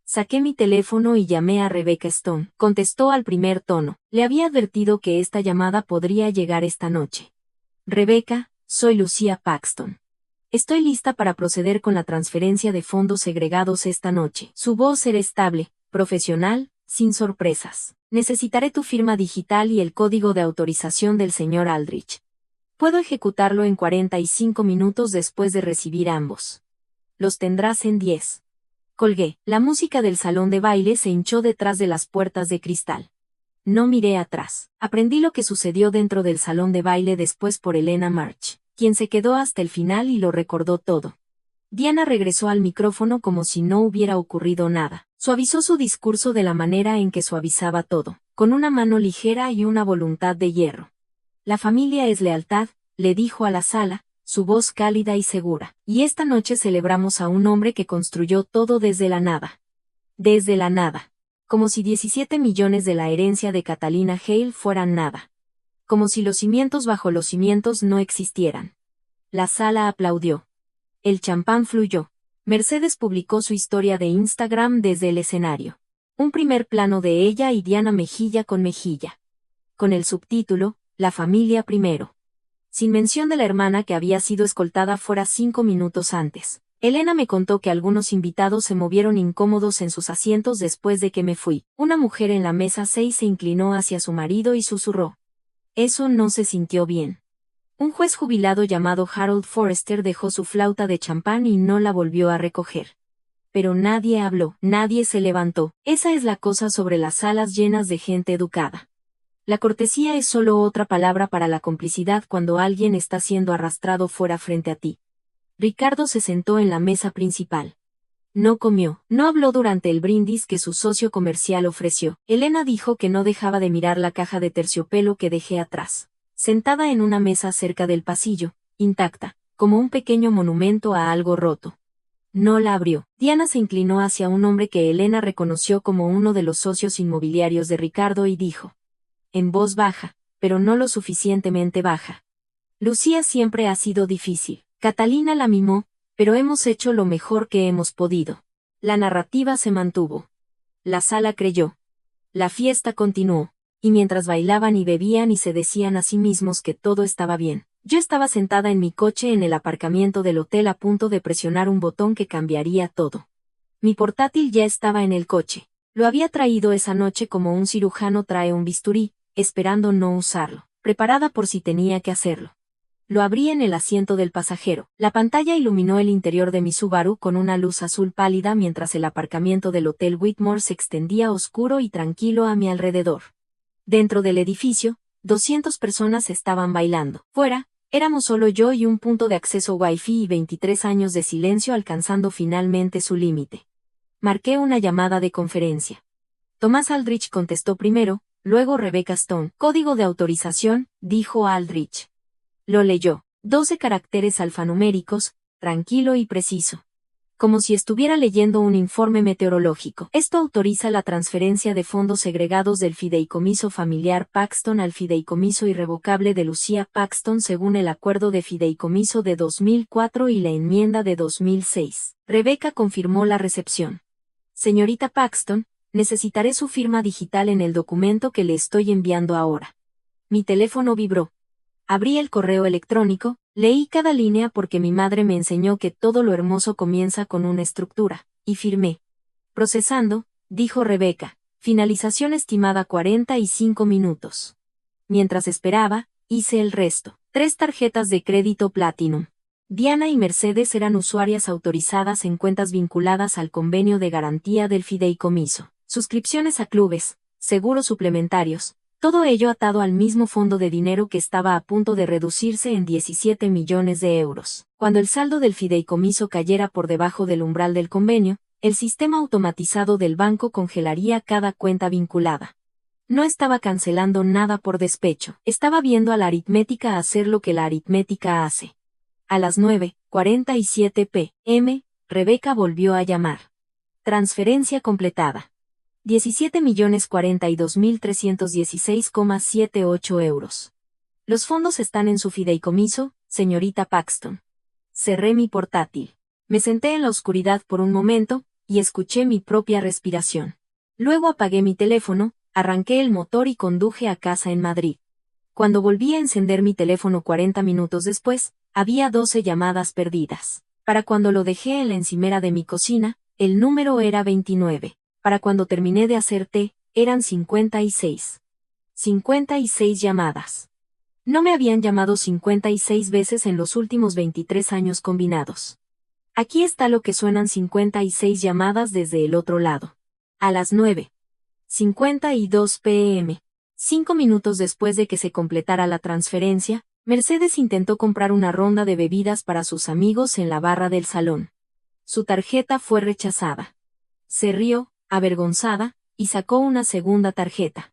Saqué mi teléfono y llamé a Rebecca Stone. Contestó al primer tono. Le había advertido que esta llamada podría llegar esta noche. «Rebecca, soy Lucia Paxton. Estoy lista para proceder con la transferencia de fondos segregados esta noche». Su voz era estable, profesional, sin sorpresas. «Necesitaré tu firma digital y el código de autorización del señor Aldrich. Puedo ejecutarlo en 45 minutos después de recibir ambos. Los tendrás en 10. Colgué. La música del salón de baile se hinchó detrás de las puertas de cristal. No miré atrás. Aprendí lo que sucedió dentro del salón de baile después por Elena March, quien se quedó hasta el final y lo recordó todo. Diana regresó al micrófono como si no hubiera ocurrido nada. Suavizó su discurso de la manera en que suavizaba todo, con una mano ligera y una voluntad de hierro. «La familia es lealtad», le dijo a la sala, su voz cálida y segura. «Y esta noche celebramos a un hombre que construyó todo desde la nada». Desde la nada. Como si 17 millones de la herencia de Catalina Hale fueran nada. Como si los cimientos bajo los cimientos no existieran. La sala aplaudió. El champán fluyó. Mercedes publicó su historia de Instagram desde el escenario. Un primer plano de ella y Diana mejilla con mejilla. Con el subtítulo, La familia primero. Sin mención de la hermana que había sido escoltada fuera 5 minutos antes. Elena me contó que algunos invitados se movieron incómodos en sus asientos después de que me fui. Una mujer en la mesa 6 se inclinó hacia su marido y susurró. Eso no se sintió bien. Un juez jubilado llamado Harold Forrester dejó su flauta de champán y no la volvió a recoger. Pero nadie habló, nadie se levantó. Esa es la cosa sobre las salas llenas de gente educada. La cortesía es solo otra palabra para la complicidad cuando alguien está siendo arrastrado fuera frente a ti. Ricardo se sentó en la mesa principal. No comió, no habló durante el brindis que su socio comercial ofreció. Elena dijo que no dejaba de mirar la caja de terciopelo que dejé atrás, sentada en una mesa cerca del pasillo, intacta, como un pequeño monumento a algo roto. No la abrió. Diana se inclinó hacia un hombre que Elena reconoció como uno de los socios inmobiliarios de Ricardo y dijo, en voz baja, pero no lo suficientemente baja. Lucía siempre ha sido difícil. Catalina la mimó, pero hemos hecho lo mejor que hemos podido. La narrativa se mantuvo. La sala creyó. La fiesta continuó, y mientras bailaban y bebían y se decían a sí mismos que todo estaba bien, yo estaba sentada en mi coche en el aparcamiento del hotel a punto de presionar un botón que cambiaría todo. Mi portátil ya estaba en el coche. Lo había traído esa noche como un cirujano trae un bisturí, esperando no usarlo, preparada por si tenía que hacerlo. Lo abrí en el asiento del pasajero. La pantalla iluminó el interior de mi Subaru con una luz azul pálida mientras el aparcamiento del Hotel Whitmore se extendía oscuro y tranquilo a mi alrededor. Dentro del edificio, 200 personas estaban bailando. Fuera, éramos solo yo y un punto de acceso Wi-Fi y 23 años de silencio alcanzando finalmente su límite. Marqué una llamada de conferencia. Tomás Aldrich contestó primero, luego Rebecca Stone. Código de autorización, dijo Aldrich. Lo leyó. 12 caracteres alfanuméricos, tranquilo y preciso. Como si estuviera leyendo un informe meteorológico. Esto autoriza la transferencia de fondos segregados del fideicomiso familiar Paxton al fideicomiso irrevocable de Lucía Paxton según el acuerdo de fideicomiso de 2004 y la enmienda de 2006. Rebecca confirmó la recepción. Señorita Paxton, necesitaré su firma digital en el documento que le estoy enviando ahora. Mi teléfono vibró. Abrí el correo electrónico, leí cada línea porque mi madre me enseñó que todo lo hermoso comienza con una estructura, y firmé. Procesando, dijo Rebecca, finalización estimada 45 minutos. Mientras esperaba, hice el resto. 3 tarjetas de crédito Platinum. Diana y Mercedes eran usuarias autorizadas en cuentas vinculadas al convenio de garantía del fideicomiso. Suscripciones a clubes, seguros suplementarios. Todo ello atado al mismo fondo de dinero que estaba a punto de reducirse en 17 millones de euros. Cuando el saldo del fideicomiso cayera por debajo del umbral del convenio, el sistema automatizado del banco congelaría cada cuenta vinculada. No estaba cancelando nada por despecho, estaba viendo a la aritmética hacer lo que la aritmética hace. A las 9:47 p.m., Rebecca volvió a llamar. Transferencia completada. 17.042.316,78 euros. Los fondos están en su fideicomiso, señorita Paxton. Cerré mi portátil. Me senté en la oscuridad por un momento, y escuché mi propia respiración. Luego apagué mi teléfono, arranqué el motor y conduje a casa en Madrid. Cuando volví a encender mi teléfono 40 minutos después, había 12 llamadas perdidas. Para cuando lo dejé en la encimera de mi cocina, el número era 29. Para cuando terminé de hacer té, eran 56. 56 llamadas. No me habían llamado 56 veces en los últimos 23 años combinados. Aquí está lo que suenan 56 llamadas desde el otro lado. A las 9:52 p.m., 5 minutos después de que se completara la transferencia, Mercedes intentó comprar una ronda de bebidas para sus amigos en la barra del salón. Su tarjeta fue rechazada. Se rió, avergonzada, y sacó una segunda tarjeta.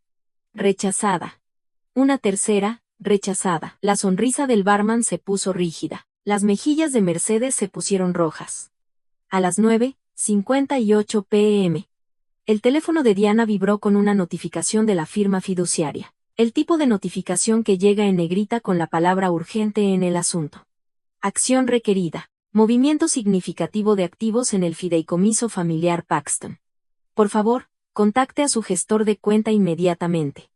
Rechazada. Una tercera, rechazada. La sonrisa del barman se puso rígida. Las mejillas de Mercedes se pusieron rojas. A las 9:58 p.m., el teléfono de Diana vibró con una notificación de la firma fiduciaria. El tipo de notificación que llega en negrita con la palabra urgente en el asunto. Acción requerida. Movimiento significativo de activos en el fideicomiso familiar Paxton. Por favor, contacte a su gestor de cuenta inmediatamente.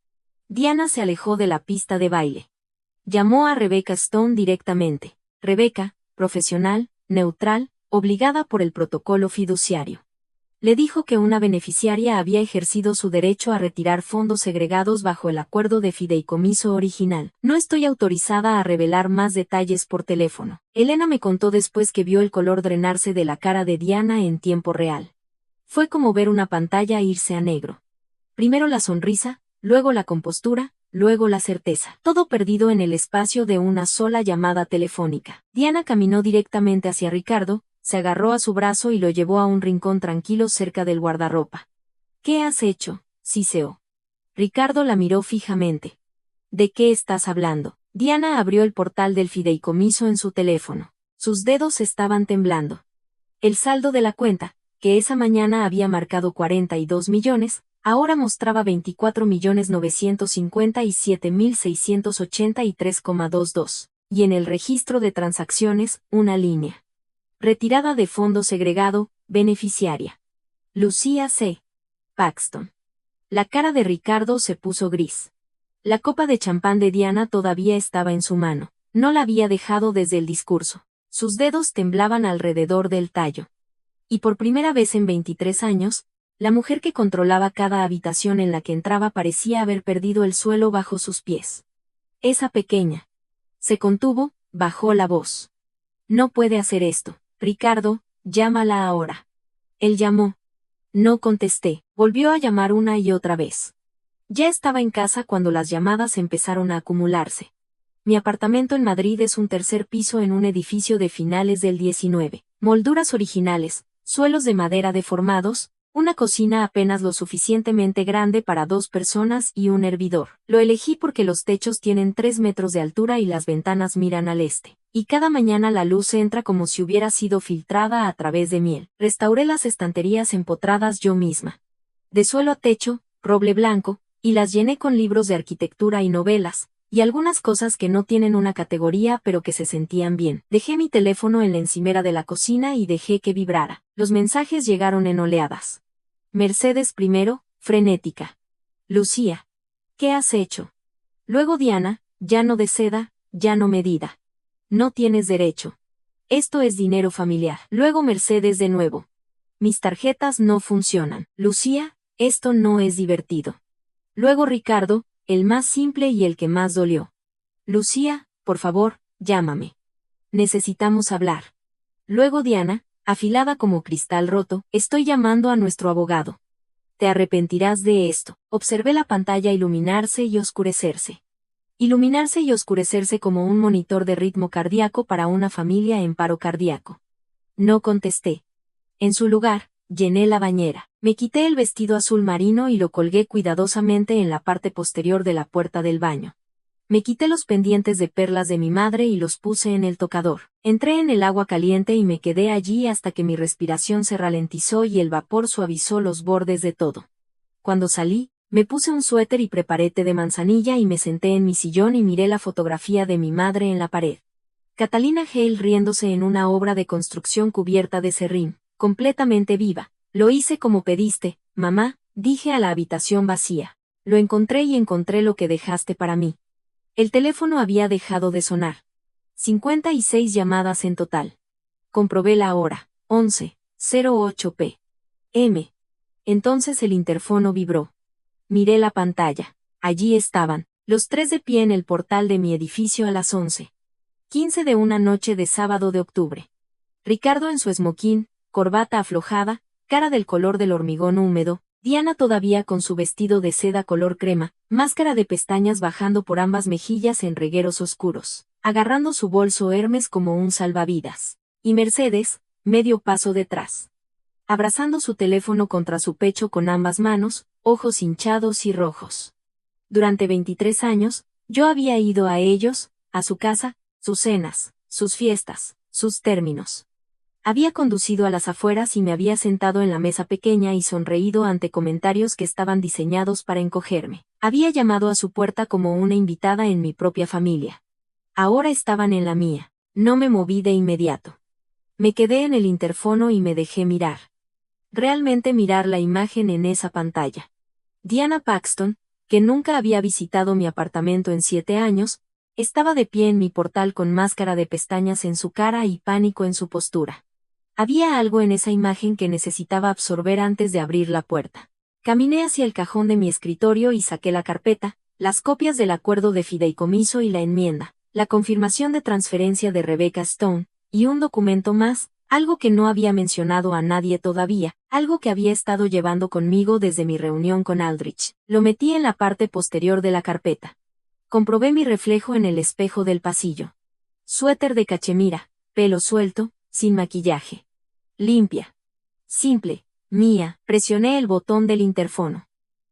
Diana se alejó de la pista de baile. Llamó a Rebecca Stone directamente. Rebecca, profesional, neutral, obligada por el protocolo fiduciario. Le dijo que una beneficiaria había ejercido su derecho a retirar fondos segregados bajo el acuerdo de fideicomiso original. No estoy autorizada a revelar más detalles por teléfono. Elena me contó después que vio el color drenarse de la cara de Diana en tiempo real. Fue como ver una pantalla irse a negro. Primero la sonrisa, luego la compostura, luego la certeza. Todo perdido en el espacio de una sola llamada telefónica. Diana caminó directamente hacia Ricardo, se agarró a su brazo y lo llevó a un rincón tranquilo cerca del guardarropa. ¿Qué has hecho, siseó? Ricardo la miró fijamente. ¿De qué estás hablando? Diana abrió el portal del fideicomiso en su teléfono. Sus dedos estaban temblando. El saldo de la cuenta, que esa mañana había marcado 42 millones, ahora mostraba 24.957.683,22. Y en el registro de transacciones, una línea. Retirada de fondo segregado, beneficiaria. Lucía C. Paxton. La cara de Ricardo se puso gris. La copa de champán de Diana todavía estaba en su mano. No la había dejado desde el discurso. Sus dedos temblaban alrededor del tallo. Y por primera vez en 23 años, la mujer que controlaba cada habitación en la que entraba parecía haber perdido el suelo bajo sus pies. Esa pequeña. Se contuvo, bajó la voz. No puede hacer esto. Ricardo, llámala ahora. Él llamó. No contesté. Volvió a llamar una y otra vez. Ya estaba en casa cuando las llamadas empezaron a acumularse. Mi apartamento en Madrid es un tercer piso en un edificio de finales del 19. Molduras originales, suelos de madera deformados, una cocina apenas lo suficientemente grande para 2 personas y un hervidor. Lo elegí porque los techos tienen 3 metros de altura y las ventanas miran al este. Y cada mañana la luz entra como si hubiera sido filtrada a través de miel. Restauré las estanterías empotradas yo misma. De suelo a techo, roble blanco, y las llené con libros de arquitectura y novelas, y algunas cosas que no tienen una categoría pero que se sentían bien. Dejé mi teléfono en la encimera de la cocina y dejé que vibrara. Los mensajes llegaron en oleadas. Mercedes primero, frenética. Lucía. ¿Qué has hecho? Luego Diana, ya no de seda, ya no medida. No tienes derecho. Esto es dinero familiar. Luego Mercedes de nuevo. Mis tarjetas no funcionan. Lucía, esto no es divertido. Luego Ricardo, el más simple y el que más dolió. Lucía, por favor, llámame. Necesitamos hablar. Luego Diana, afilada como cristal roto, estoy llamando a nuestro abogado. Te arrepentirás de esto. Observé la pantalla iluminarse y oscurecerse. Iluminarse y oscurecerse como un monitor de ritmo cardíaco para una familia en paro cardíaco. No contesté. En su lugar, llené la bañera. Me quité el vestido azul marino y lo colgué cuidadosamente en la parte posterior de la puerta del baño. Me quité los pendientes de perlas de mi madre y los puse en el tocador. Entré en el agua caliente y me quedé allí hasta que mi respiración se ralentizó y el vapor suavizó los bordes de todo. Cuando salí, me puse un suéter y preparé té de manzanilla y me senté en mi sillón y miré la fotografía de mi madre en la pared. Catalina Hale riéndose en una obra de construcción cubierta de serrín, completamente viva. Lo hice como pediste, mamá, dije a la habitación vacía. Lo encontré y encontré lo que dejaste para mí. El teléfono había dejado de sonar. 56 llamadas en total. Comprobé la hora. 11:08 p.m. Entonces el interfono vibró. Miré la pantalla. Allí estaban, los 3 de pie en el portal de mi edificio a las 11:15 de una noche de sábado de octubre. Ricardo en su esmoquín, corbata aflojada, cara del color del hormigón húmedo, Diana todavía con su vestido de seda color crema, máscara de pestañas bajando por ambas mejillas en regueros oscuros, agarrando su bolso Hermes como un salvavidas. Y Mercedes, medio paso detrás. Abrazando su teléfono contra su pecho con ambas manos, ojos hinchados y rojos. Durante 23 años, yo había ido a ellos, a su casa, sus cenas, sus fiestas, sus términos. Había conducido a las afueras y me había sentado en la mesa pequeña y sonreído ante comentarios que estaban diseñados para encogerme. Había llamado a su puerta como una invitada en mi propia familia. Ahora estaban en la mía. No me moví de inmediato. Me quedé en el interfono y me dejé mirar. Realmente mirar la imagen en esa pantalla. Diana Paxton, que nunca había visitado mi apartamento en 7 años, estaba de pie en mi portal con máscara de pestañas en su cara y pánico en su postura. Había algo en esa imagen que necesitaba absorber antes de abrir la puerta. Caminé hacia el cajón de mi escritorio y saqué la carpeta, las copias del acuerdo de fideicomiso y la enmienda, la confirmación de transferencia de Rebecca Stone, y un documento más, algo que no había mencionado a nadie todavía, algo que había estado llevando conmigo desde mi reunión con Aldrich. Lo metí en la parte posterior de la carpeta. Comprobé mi reflejo en el espejo del pasillo. Suéter de cachemira, pelo suelto, sin maquillaje. Limpia. Simple. Mía. Presioné el botón del interfono.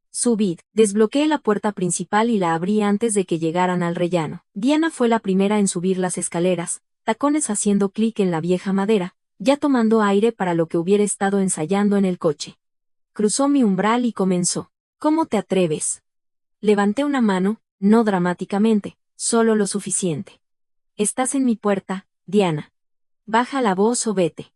Subid. Desbloqueé la puerta principal y la abrí antes de que llegaran al rellano. Diana fue la primera en subir las escaleras, tacones haciendo clic en la vieja madera, ya tomando aire para lo que hubiera estado ensayando en el coche. Cruzó mi umbral y comenzó. ¿Cómo te atreves? Levanté una mano, no dramáticamente, solo lo suficiente. Estás en mi puerta, Diana. Baja la voz o vete.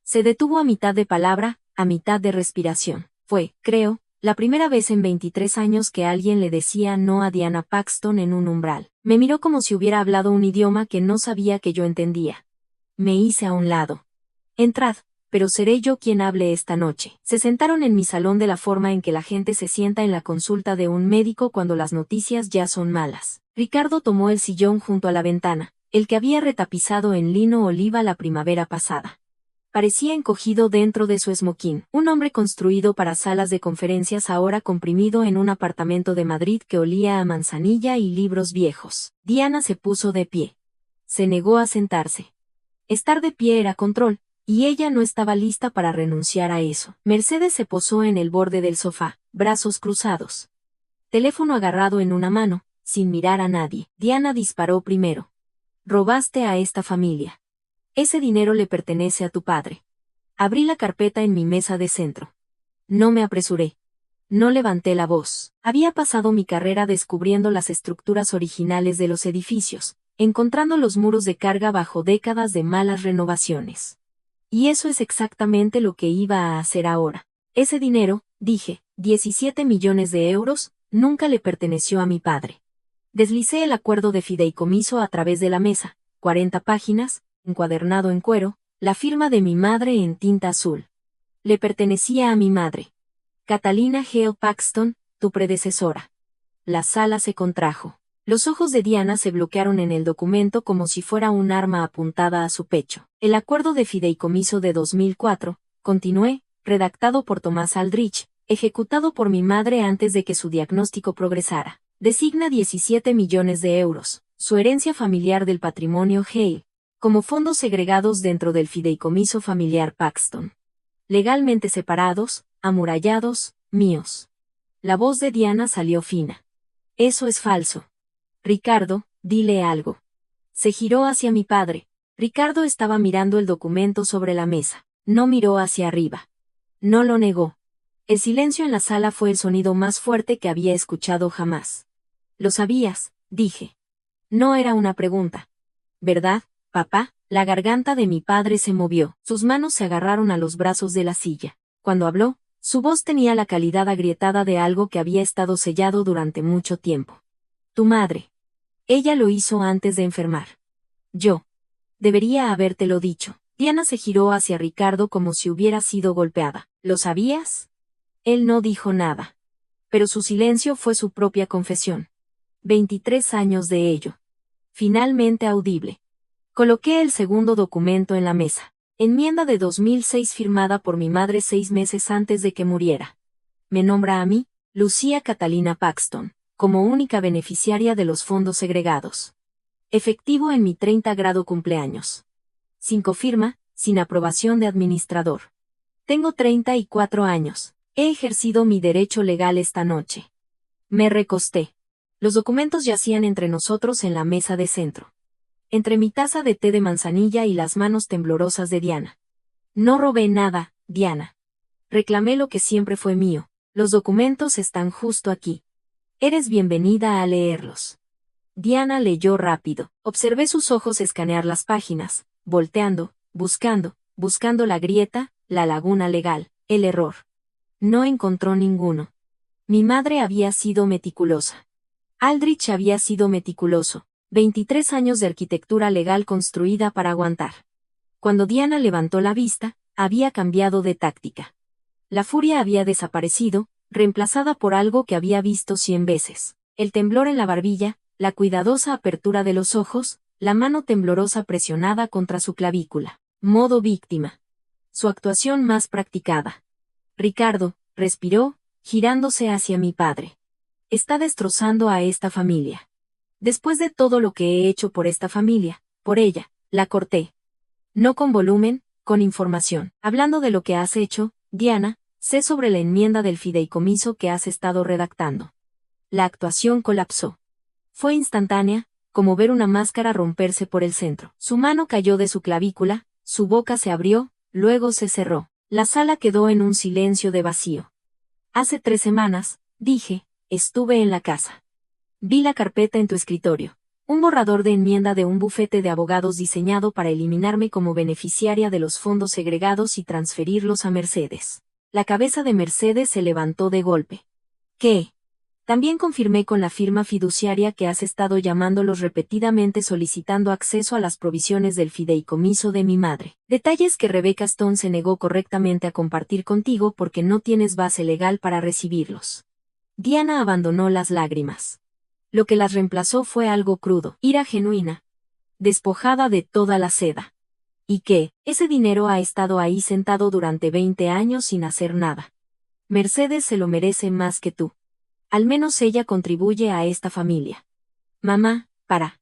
Se detuvo a mitad de palabra, a mitad de respiración. Fue, creo, la primera vez en 23 años que alguien le decía no a Diana Paxton en un umbral. Me miró como si hubiera hablado un idioma que no sabía que yo entendía. Me hice a un lado. Entrad, pero seré yo quien hable esta noche. Se sentaron en mi salón de la forma en que la gente se sienta en la consulta de un médico cuando las noticias ya son malas. Ricardo tomó el sillón junto a la ventana, el que había retapizado en lino oliva la primavera pasada. Parecía encogido dentro de su esmoquín, un hombre construido para salas de conferencias ahora comprimido en un apartamento de Madrid que olía a manzanilla y libros viejos. Diana se puso de pie. Se negó a sentarse. Estar de pie era control, y ella no estaba lista para renunciar a eso. Mercedes se posó en el borde del sofá, brazos cruzados. Teléfono agarrado en una mano, sin mirar a nadie. Diana disparó primero. Robaste a esta familia. Ese dinero le pertenece a tu padre. Abrí la carpeta en mi mesa de centro. No me apresuré. No levanté la voz. Había pasado mi carrera descubriendo las estructuras originales de los edificios, encontrando los muros de carga bajo décadas de malas renovaciones. Y eso es exactamente lo que iba a hacer ahora. Ese dinero, dije, 17 millones de euros, nunca le perteneció a mi padre. Deslicé el acuerdo de fideicomiso a través de la mesa, 40 páginas, encuadernado en cuero, la firma de mi madre en tinta azul. Le pertenecía a mi madre. Catalina Hale Paxton, tu predecesora. La sala se contrajo. Los ojos de Diana se bloquearon en el documento como si fuera un arma apuntada a su pecho. El acuerdo de fideicomiso de 2004, continué, redactado por Tomás Aldrich, ejecutado por mi madre antes de que su diagnóstico progresara. Designa 17 millones de euros, su herencia familiar del patrimonio Hale, como fondos segregados dentro del fideicomiso familiar Paxton. Legalmente separados, amurallados, míos. La voz de Diana salió fina. Eso es falso. Ricardo, dile algo. Se giró hacia mi padre. Ricardo estaba mirando el documento sobre la mesa. No miró hacia arriba. No lo negó. El silencio en la sala fue el sonido más fuerte que había escuchado jamás. Lo sabías, dije. No era una pregunta. ¿Verdad, papá? La garganta de mi padre se movió. Sus manos se agarraron a los brazos de la silla. Cuando habló, su voz tenía la calidad agrietada de algo que había estado sellado durante mucho tiempo. Tu madre. Ella lo hizo antes de enfermar. Yo. Debería habértelo dicho. Diana se giró hacia Ricardo como si hubiera sido golpeada. ¿Lo sabías? Él no dijo nada. Pero su silencio fue su propia confesión. 23 años de ello. Finalmente audible. Coloqué el segundo documento en la mesa. Enmienda de 2006 firmada por mi madre 6 meses antes de que muriera. Me nombra a mí, Lucía Catalina Paxton, como única beneficiaria de los fondos segregados. Efectivo en mi 30 grado cumpleaños. Sin cofirma, sin aprobación de administrador. Tengo 34 años. He ejercido mi derecho legal esta noche. Me recosté. Los documentos yacían entre nosotros en la mesa de centro. Entre mi taza de té de manzanilla y las manos temblorosas de Diana. No robé nada, Diana. Reclamé lo que siempre fue mío. Los documentos están justo aquí. Eres bienvenida a leerlos. Diana leyó rápido. Observé sus ojos escanear las páginas, volteando, buscando la grieta, la laguna legal, el error. No encontró ninguno. Mi madre había sido meticulosa. Aldrich había sido meticuloso. 23 años de arquitectura legal construida para aguantar. Cuando Diana levantó la vista, había cambiado de táctica. La furia había desaparecido, reemplazada por algo que había visto 100 veces. El temblor en la barbilla, la cuidadosa apertura de los ojos, la mano temblorosa presionada contra su clavícula. Modo víctima. Su actuación más practicada. Ricardo, respiró, girándose hacia mi padre. Está destrozando a esta familia. Después de todo lo que he hecho por esta familia, por ella, la corté. No con volumen, con información. Hablando de lo que has hecho, Diana, sé sobre la enmienda del fideicomiso que has estado redactando. La actuación colapsó. Fue instantánea, como ver una máscara romperse por el centro. Su mano cayó de su clavícula, su boca se abrió, luego se cerró. La sala quedó en un silencio de vacío. Hace 3 semanas, dije, estuve en la casa. Vi la carpeta en tu escritorio. Un borrador de enmienda de un bufete de abogados diseñado para eliminarme como beneficiaria de los fondos segregados y transferirlos a Mercedes. La cabeza de Mercedes se levantó de golpe. ¿Qué? También confirmé con la firma fiduciaria que has estado llamándolos repetidamente solicitando acceso a las provisiones del fideicomiso de mi madre. Detalles que Rebecca Stone se negó correctamente a compartir contigo porque no tienes base legal para recibirlos. Diana abandonó las lágrimas. Lo que las reemplazó fue algo crudo, ira genuina, despojada de toda la seda. Y que, ese dinero ha estado ahí sentado durante 20 años sin hacer nada. Mercedes se lo merece más que tú. Al menos ella contribuye a esta familia. Mamá, para.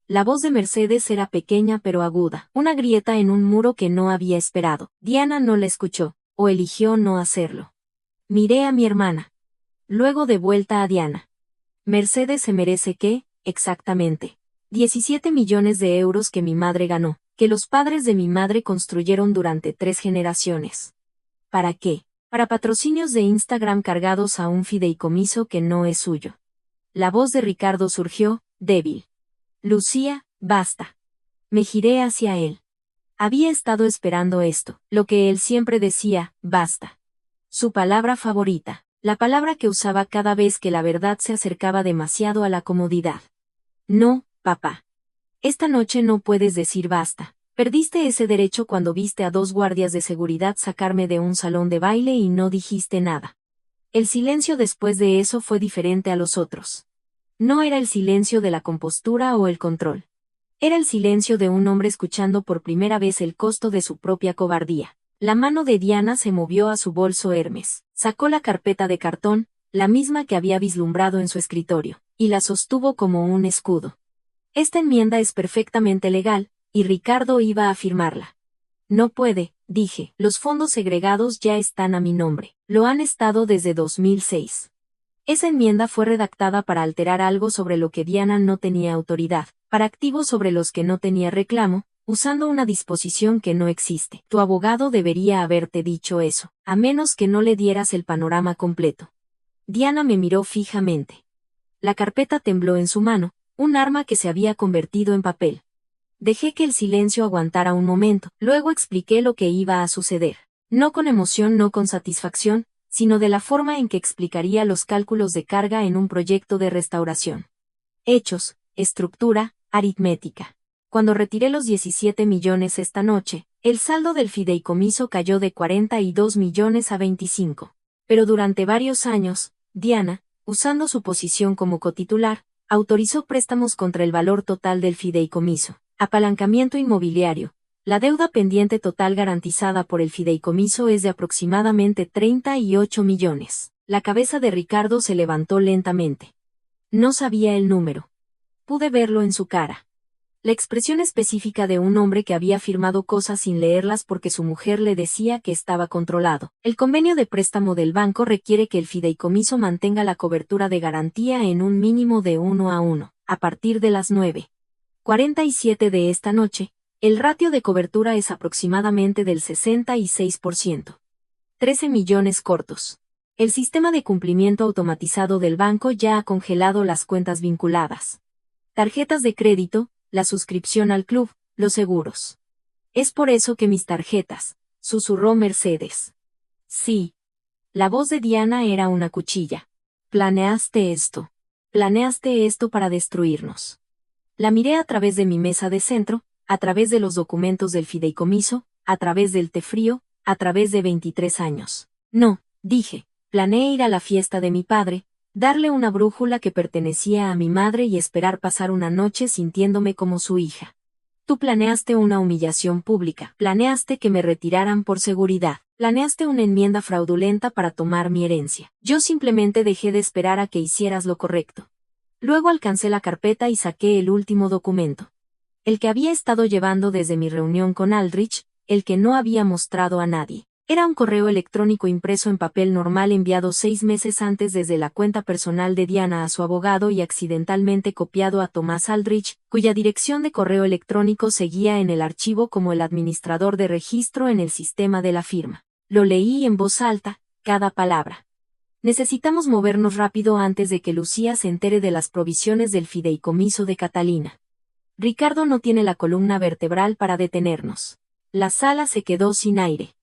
La voz de Mercedes era pequeña pero aguda, una grieta en un muro que no había esperado. Diana no la escuchó, o eligió no hacerlo. Miré a mi hermana. Luego de vuelta a Diana. Mercedes se merece ¿qué, exactamente? 17 millones de euros que mi madre ganó, que los padres de mi madre construyeron durante 3 generaciones. ¿Para qué? Para patrocinios de Instagram cargados a un fideicomiso que no es suyo. La voz de Ricardo surgió, débil. Lucía, basta. Me giré hacia él. Había estado esperando esto, lo que él siempre decía, basta. Su palabra favorita. La palabra que usaba cada vez que la verdad se acercaba demasiado a la comodidad. No, papá. Esta noche no puedes decir basta. Perdiste ese derecho cuando viste a 2 guardias de seguridad sacarme de un salón de baile y no dijiste nada. El silencio después de eso fue diferente a los otros. No era el silencio de la compostura o el control. Era el silencio de un hombre escuchando por primera vez el costo de su propia cobardía. La mano de Diana se movió a su bolso Hermes, sacó la carpeta de cartón, la misma que había vislumbrado en su escritorio, y la sostuvo como un escudo. Esta enmienda es perfectamente legal, y Ricardo iba a firmarla. No puede, dije, los fondos segregados ya están a mi nombre. Lo han estado desde 2006. Esa enmienda fue redactada para alterar algo sobre lo que Diana no tenía autoridad, para activos sobre los que no tenía reclamo, usando una disposición que no existe. Tu abogado debería haberte dicho eso, a menos que no le dieras el panorama completo. Diana me miró fijamente. La carpeta tembló en su mano, un arma que se había convertido en papel. Dejé que el silencio aguantara un momento, luego expliqué lo que iba a suceder. No con emoción, no con satisfacción, sino de la forma en que explicaría los cálculos de carga en un proyecto de restauración. Hechos, estructura, aritmética. Cuando retiré los 17 millones esta noche, el saldo del fideicomiso cayó de 42 millones a 25. Pero durante varios años, Diana, usando su posición como cotitular, autorizó préstamos contra el valor total del fideicomiso, apalancamiento inmobiliario. La deuda pendiente total garantizada por el fideicomiso es de aproximadamente 38 millones. La cabeza de Ricardo se levantó lentamente. No sabía el número. Pude verlo en su cara. La expresión específica de un hombre que había firmado cosas sin leerlas porque su mujer le decía que estaba controlado. El convenio de préstamo del banco requiere que el fideicomiso mantenga la cobertura de garantía en un mínimo de 1:1, a partir de las 9:47 de esta noche. El ratio de cobertura es aproximadamente del 66%. 13 millones cortos. El sistema de cumplimiento automatizado del banco ya ha congelado las cuentas vinculadas. Tarjetas de crédito, la suscripción al club, los seguros. Es por eso que mis tarjetas, susurró Mercedes. Sí. La voz de Diana era una cuchilla. Planeaste esto. Planeaste esto para destruirnos. La miré a través de mi mesa de centro, a través de los documentos del fideicomiso, a través del té frío, a través de 23 años. No, dije, planeé ir a la fiesta de mi padre, darle una brújula que pertenecía a mi madre y esperar pasar una noche sintiéndome como su hija. Tú planeaste una humillación pública, planeaste que me retiraran por seguridad, planeaste una enmienda fraudulenta para tomar mi herencia. Yo simplemente dejé de esperar a que hicieras lo correcto. Luego alcancé la carpeta y saqué el último documento. El que había estado llevando desde mi reunión con Aldrich, el que no había mostrado a nadie. Era un correo electrónico impreso en papel normal enviado 6 meses antes desde la cuenta personal de Diana a su abogado y accidentalmente copiado a Thomas Aldrich, cuya dirección de correo electrónico seguía en el archivo como el administrador de registro en el sistema de la firma. Lo leí en voz alta, cada palabra. Necesitamos movernos rápido antes de que Lucía se entere de las provisiones del fideicomiso de Catalina. Ricardo no tiene la columna vertebral para detenernos. La sala se quedó sin aire.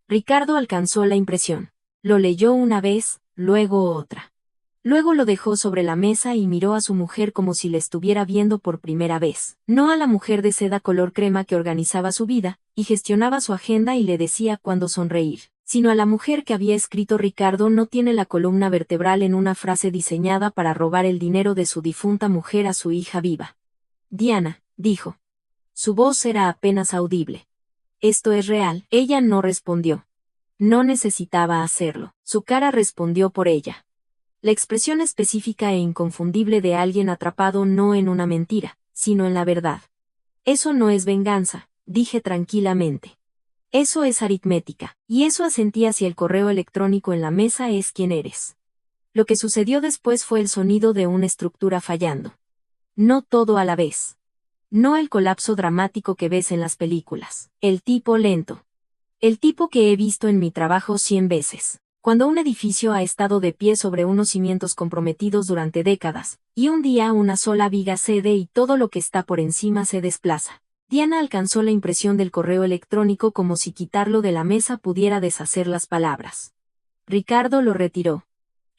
Ricardo alcanzó la impresión. Lo leyó una vez, luego otra. Luego lo dejó sobre la mesa y miró a su mujer como si le estuviera viendo por primera vez. No a la mujer de seda color crema que organizaba su vida, y gestionaba su agenda y le decía cuándo sonreír, sino a la mujer que había escrito Ricardo no tiene la columna vertebral en una frase diseñada para robar el dinero de su difunta mujer a su hija viva. Diana, dijo. Su voz era apenas audible. ¿Esto es real? Ella no respondió. No necesitaba hacerlo. Su cara respondió por ella. La expresión específica e inconfundible de alguien atrapado no en una mentira, sino en la verdad. Eso no es venganza, dije tranquilamente. Eso es aritmética, y eso asentí hacia el correo electrónico en la mesa es quien eres. Lo que sucedió después fue el sonido de una estructura fallando. No todo a la vez. No el colapso dramático que ves en las películas. El tipo lento. El tipo que he visto en mi trabajo 100 veces. Cuando un edificio ha estado de pie sobre unos cimientos comprometidos durante décadas, y un día una sola viga cede y todo lo que está por encima se desplaza. Diana alcanzó la impresión del correo electrónico como si quitarlo de la mesa pudiera deshacer las palabras. Ricardo lo retiró.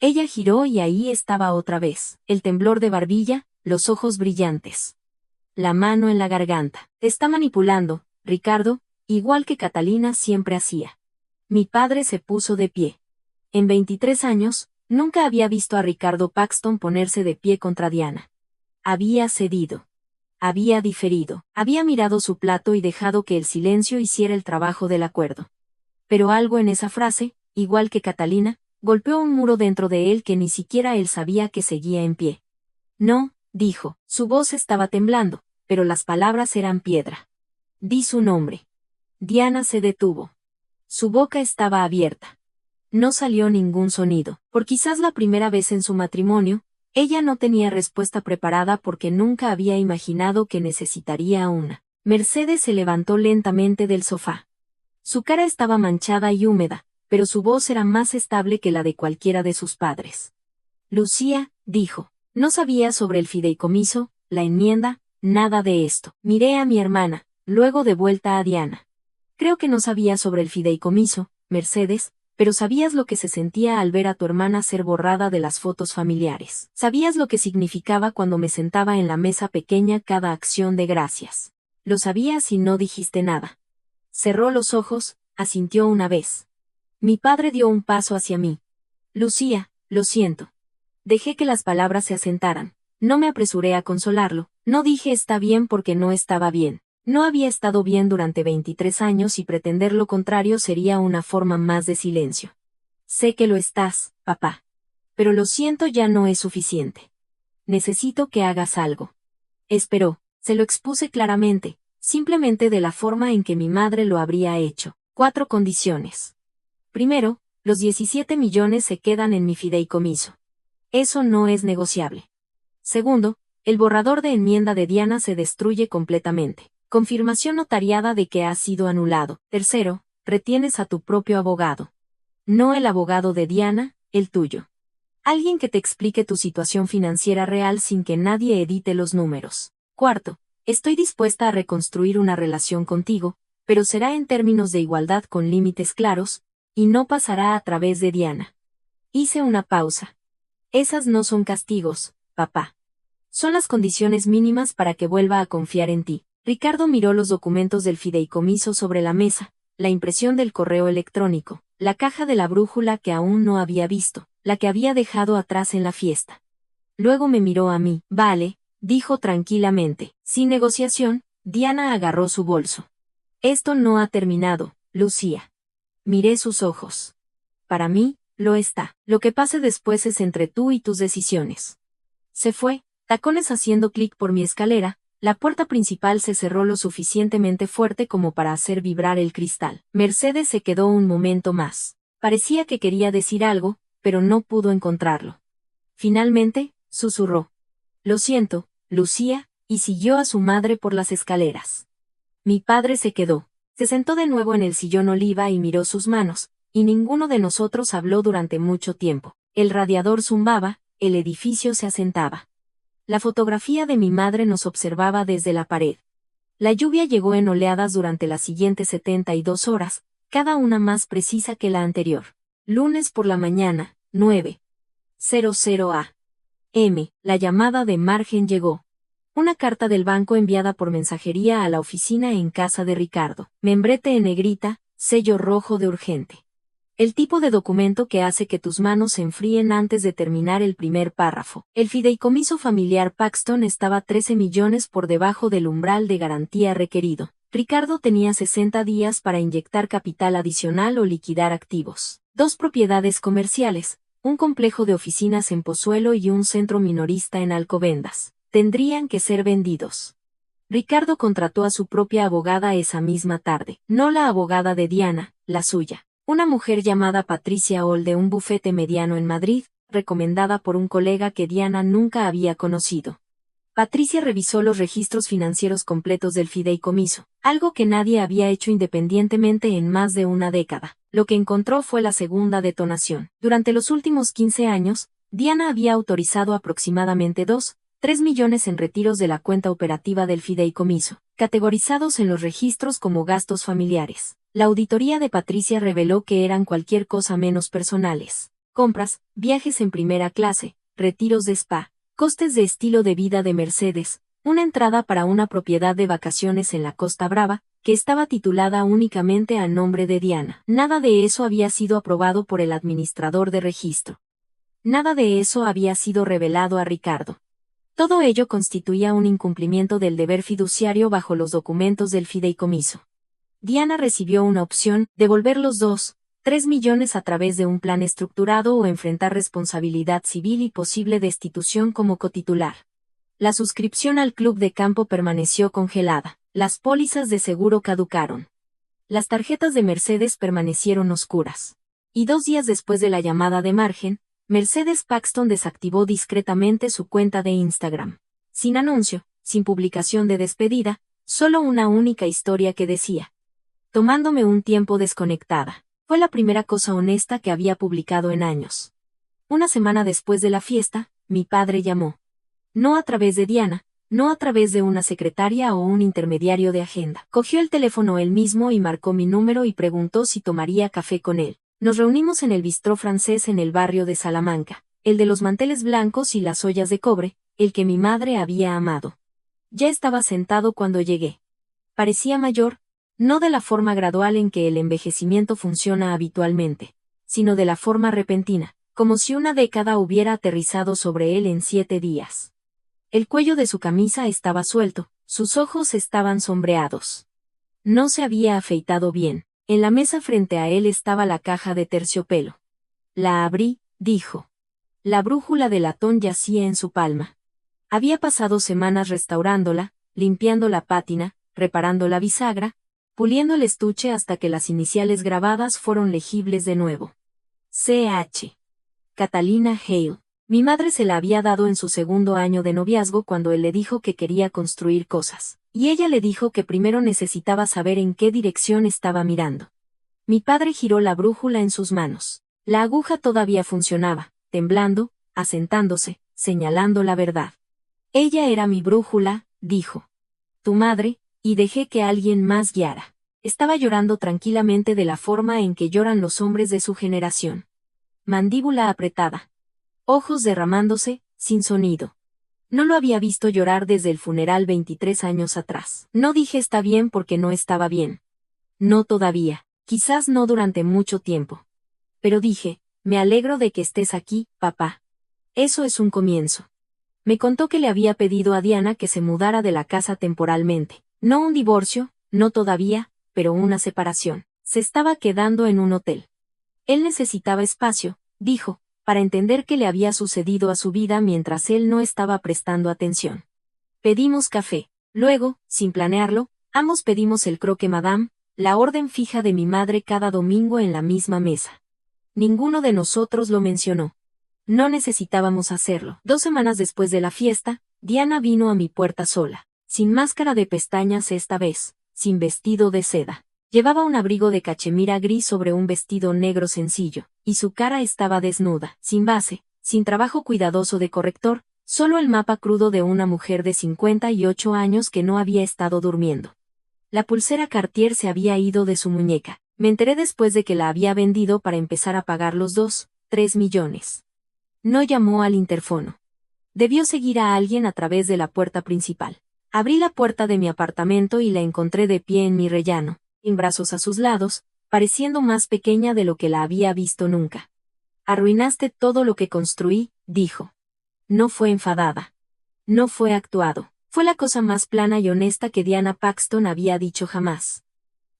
Ella giró y ahí estaba otra vez, el temblor de barbilla, los ojos brillantes. La mano en la garganta. Te está manipulando, Ricardo, igual que Catalina siempre hacía. Mi padre se puso de pie. En 23 años, nunca había visto a Ricardo Paxton ponerse de pie contra Diana. Había cedido. Había diferido. Había mirado su plato y dejado que el silencio hiciera el trabajo del acuerdo. Pero algo en esa frase, igual que Catalina, golpeó un muro dentro de él que ni siquiera él sabía que seguía en pie. No, dijo, su voz estaba temblando, pero las palabras eran piedra. Di su nombre. Diana se detuvo. Su boca estaba abierta. No salió ningún sonido. Por quizás la primera vez en su matrimonio, ella no tenía respuesta preparada porque nunca había imaginado que necesitaría una. Mercedes se levantó lentamente del sofá. Su cara estaba manchada y húmeda, pero su voz era más estable que la de cualquiera de sus padres. Lucía, dijo, no sabía sobre el fideicomiso, la enmienda, nada de esto. Miré a mi hermana, luego de vuelta a Diana. Creo que no sabía sobre el fideicomiso, Mercedes, pero sabías lo que se sentía al ver a tu hermana ser borrada de las fotos familiares. Sabías lo que significaba cuando me sentaba en la mesa pequeña cada acción de gracias. Lo sabías y no dijiste nada. Cerró los ojos, asintió una vez. Mi padre dio un paso hacia mí. Lucía, lo siento. Dejé que las palabras se asentaran. No me apresuré a consolarlo. No dije está bien porque no estaba bien. No había estado bien durante 23 años y pretender lo contrario sería una forma más de silencio. Sé que lo estás, papá. Pero lo siento ya no es suficiente. Necesito que hagas algo. Esperó, se lo expuse claramente, simplemente de la forma en que mi madre lo habría hecho. 4 condiciones. Primero, los 17 millones se quedan en mi fideicomiso. Eso no es negociable. Segundo, el borrador de enmienda de Diana se destruye completamente. Confirmación notariada de que ha sido anulado. Tercero, retienes a tu propio abogado. No el abogado de Diana, el tuyo. Alguien que te explique tu situación financiera real sin que nadie edite los números. Cuarto, estoy dispuesta a reconstruir una relación contigo, pero será en términos de igualdad con límites claros, y no pasará a través de Diana. Hice una pausa. Esas no son castigos, papá. Son las condiciones mínimas para que vuelva a confiar en ti. Ricardo miró los documentos del fideicomiso sobre la mesa, la impresión del correo electrónico, la caja de la brújula que aún no había visto, la que había dejado atrás en la fiesta. Luego me miró a mí. Vale, dijo tranquilamente. Sin negociación, Diana agarró su bolso. Esto no ha terminado, Lucía. Miré sus ojos. Para mí, lo está. Lo que pase después es entre tú y tus decisiones. Se fue, tacones haciendo clic por mi escalera. La puerta principal se cerró lo suficientemente fuerte como para hacer vibrar el cristal. Mercedes se quedó un momento más. Parecía que quería decir algo, pero no pudo encontrarlo. Finalmente, susurró. Lo siento, Lucía, y siguió a su madre por las escaleras. Mi padre se quedó. Se sentó de nuevo en el sillón oliva y miró sus manos, y ninguno de nosotros habló durante mucho tiempo. El radiador zumbaba, el edificio se asentaba. La fotografía de mi madre nos observaba desde la pared. La lluvia llegó en oleadas durante las siguientes 72 horas, cada una más precisa que la anterior. Lunes por la mañana, 9:00 a.m. La llamada de Margen llegó. Una carta del banco enviada por mensajería a la oficina en casa de Ricardo. Membrete en negrita, sello rojo de urgente. El tipo de documento que hace que tus manos se enfríen antes de terminar el primer párrafo. El fideicomiso familiar Paxton estaba 13 millones por debajo del umbral de garantía requerido. Ricardo tenía 60 días para inyectar capital adicional o liquidar activos. 2 propiedades comerciales, un complejo de oficinas en Pozuelo y un centro minorista en Alcobendas, tendrían que ser vendidos. Ricardo contrató a su propia abogada esa misma tarde, no la abogada de Diana, la suya. Una mujer llamada Patricia Hall de un bufete mediano en Madrid, recomendada por un colega que Diana nunca había conocido. Patricia revisó los registros financieros completos del fideicomiso, algo que nadie había hecho independientemente en más de una década. Lo que encontró fue la segunda detonación. Durante los últimos 15 años, Diana había autorizado aproximadamente 2,3 millones en retiros de la cuenta operativa del fideicomiso, categorizados en los registros como gastos familiares. La auditoría de Patricia reveló que eran cualquier cosa menos personales. Compras, viajes en primera clase, retiros de spa, costes de estilo de vida de Mercedes, una entrada para una propiedad de vacaciones en la Costa Brava, que estaba titulada únicamente a nombre de Diana. Nada de eso había sido aprobado por el administrador de registro. Nada de eso había sido revelado a Ricardo. Todo ello constituía un incumplimiento del deber fiduciario bajo los documentos del fideicomiso. Diana recibió una opción, devolver los 2,3 millones a través de un plan estructurado o enfrentar responsabilidad civil y posible destitución como cotitular. La suscripción al club de campo permaneció congelada. Las pólizas de seguro caducaron. Las tarjetas de Mercedes permanecieron oscuras. Y 2 días después de la llamada de Margen, Mercedes Paxton desactivó discretamente su cuenta de Instagram. Sin anuncio, sin publicación de despedida, solo una única historia que decía: tomándome un tiempo desconectada. Fue la primera cosa honesta que había publicado en años. Una semana después de la fiesta, mi padre llamó. No a través de Diana, no a través de una secretaria o un intermediario de agenda. Cogió el teléfono él mismo y marcó mi número y preguntó si tomaría café con él. Nos reunimos en el bistró francés en el barrio de Salamanca, el de los manteles blancos y las ollas de cobre, el que mi madre había amado. Ya estaba sentado cuando llegué. Parecía mayor, no de la forma gradual en que el envejecimiento funciona habitualmente, sino de la forma repentina, como si una década hubiera aterrizado sobre él en 7 días. El cuello de su camisa estaba suelto, sus ojos estaban sombreados. No se había afeitado bien. En la mesa frente a él estaba la caja de terciopelo. La abrí, dijo. La brújula de latón yacía en su palma. Había pasado semanas restaurándola, limpiando la pátina, reparando la bisagra, puliendo el estuche hasta que las iniciales grabadas fueron legibles de nuevo. C.H. Catalina Hale. Mi madre se la había dado en su segundo año de noviazgo cuando él le dijo que quería construir cosas, y ella le dijo que primero necesitaba saber en qué dirección estaba mirando. Mi padre giró la brújula en sus manos. La aguja todavía funcionaba, temblando, asentándose, señalando la verdad. Ella era mi brújula, dijo. Tu madre, y dejé que alguien más guiara. Estaba llorando tranquilamente de la forma en que lloran los hombres de su generación. Mandíbula apretada. Ojos derramándose, sin sonido. No lo había visto llorar desde el funeral 23 años atrás. No dije está bien porque no estaba bien. No todavía. Quizás no durante mucho tiempo. Pero dije, me alegro de que estés aquí, papá. Eso es un comienzo. Me contó que le había pedido a Diana que se mudara de la casa temporalmente. No un divorcio, no todavía, pero una separación. Se estaba quedando en un hotel. Él necesitaba espacio, dijo, para entender qué le había sucedido a su vida mientras él no estaba prestando atención. Pedimos café. Luego, sin planearlo, ambos pedimos el croque madame, la orden fija de mi madre cada domingo en la misma mesa. Ninguno de nosotros lo mencionó. No necesitábamos hacerlo. 2 semanas después de la fiesta, Diana vino a mi puerta sola, sin máscara de pestañas esta vez, sin vestido de seda. Llevaba un abrigo de cachemira gris sobre un vestido negro sencillo, y su cara estaba desnuda, sin base, sin trabajo cuidadoso de corrector, solo el mapa crudo de una mujer de 58 años que no había estado durmiendo. La pulsera Cartier se había ido de su muñeca. Me enteré después de que la había vendido para empezar a pagar los 3 millones. No llamó al interfono. Debió seguir a alguien a través de la puerta principal. Abrí la puerta de mi apartamento y la encontré de pie en mi rellano, en brazos a sus lados, pareciendo más pequeña de lo que la había visto nunca. Arruinaste todo lo que construí, dijo. No fue enfadada. No fue actuado. Fue la cosa más plana y honesta que Diana Paxton había dicho jamás.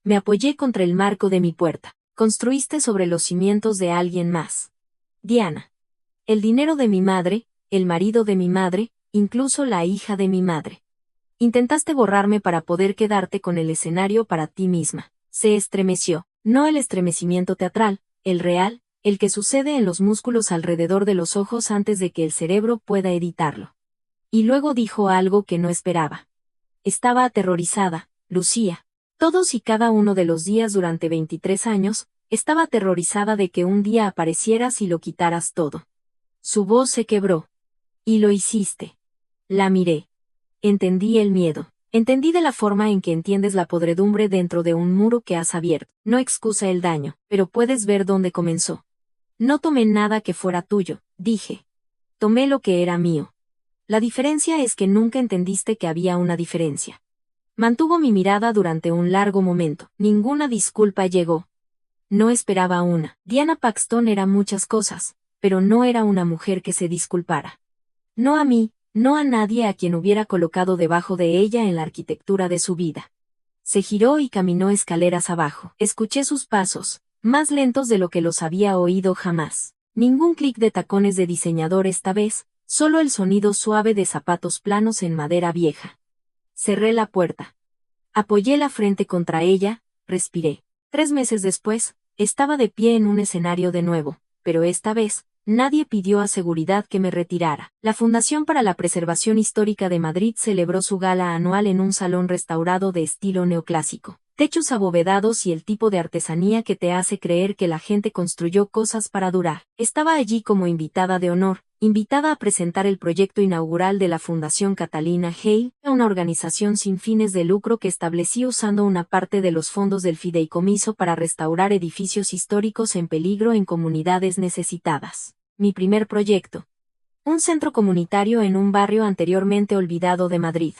Me apoyé contra el marco de mi puerta. Construiste sobre los cimientos de alguien más. Diana. El dinero de mi madre, el marido de mi madre, incluso la hija de mi madre. Intentaste borrarme para poder quedarte con el escenario para ti misma. Se estremeció, no el estremecimiento teatral, el real, el que sucede en los músculos alrededor de los ojos antes de que el cerebro pueda editarlo. Y luego dijo algo que no esperaba. Estaba aterrorizada, Lucía. Todos y cada uno de los días durante 23 años, estaba aterrorizada de que un día aparecieras y lo quitaras todo. Su voz se quebró. Y lo hiciste. La miré. Entendí el miedo. Entendí de la forma en que entiendes la podredumbre dentro de un muro que has abierto. No excusa el daño, pero puedes ver dónde comenzó. No tomé nada que fuera tuyo, dije. Tomé lo que era mío. La diferencia es que nunca entendiste que había una diferencia. Mantuvo mi mirada durante un largo momento. Ninguna disculpa llegó. No esperaba una. Diana Paxton era muchas cosas, pero no era una mujer que se disculpara. No a mí, no a nadie a quien hubiera colocado debajo de ella en la arquitectura de su vida. Se giró y caminó escaleras abajo. Escuché sus pasos, más lentos de lo que los había oído jamás. Ningún clic de tacones de diseñador esta vez, solo el sonido suave de zapatos planos en madera vieja. Cerré la puerta. Apoyé la frente contra ella, respiré. 3 meses después, estaba de pie en un escenario de nuevo, pero esta vez, nadie pidió a seguridad que me retirara. La Fundación para la Preservación Histórica de Madrid celebró su gala anual en un salón restaurado de estilo neoclásico. Techos abovedados y el tipo de artesanía que te hace creer que la gente construyó cosas para durar. Estaba allí como invitada de honor, invitada a presentar el proyecto inaugural de la Fundación Catalina Hale, una organización sin fines de lucro que estableció usando una parte de los fondos del fideicomiso para restaurar edificios históricos en peligro en comunidades necesitadas. Mi primer proyecto. Un centro comunitario en un barrio anteriormente olvidado de Madrid.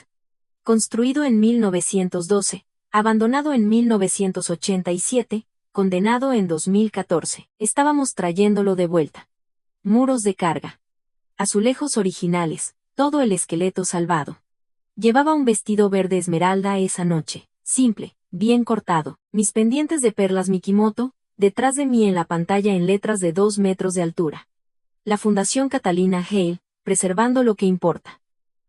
Construido en 1912, abandonado en 1987, condenado en 2014. Estábamos trayéndolo de vuelta. Muros de carga. Azulejos originales, todo el esqueleto salvado. Llevaba un vestido verde esmeralda esa noche, simple, bien cortado, mis pendientes de perlas Mikimoto, detrás de mí en la pantalla en letras de 2 metros de altura. La Fundación Catalina Hale, preservando lo que importa.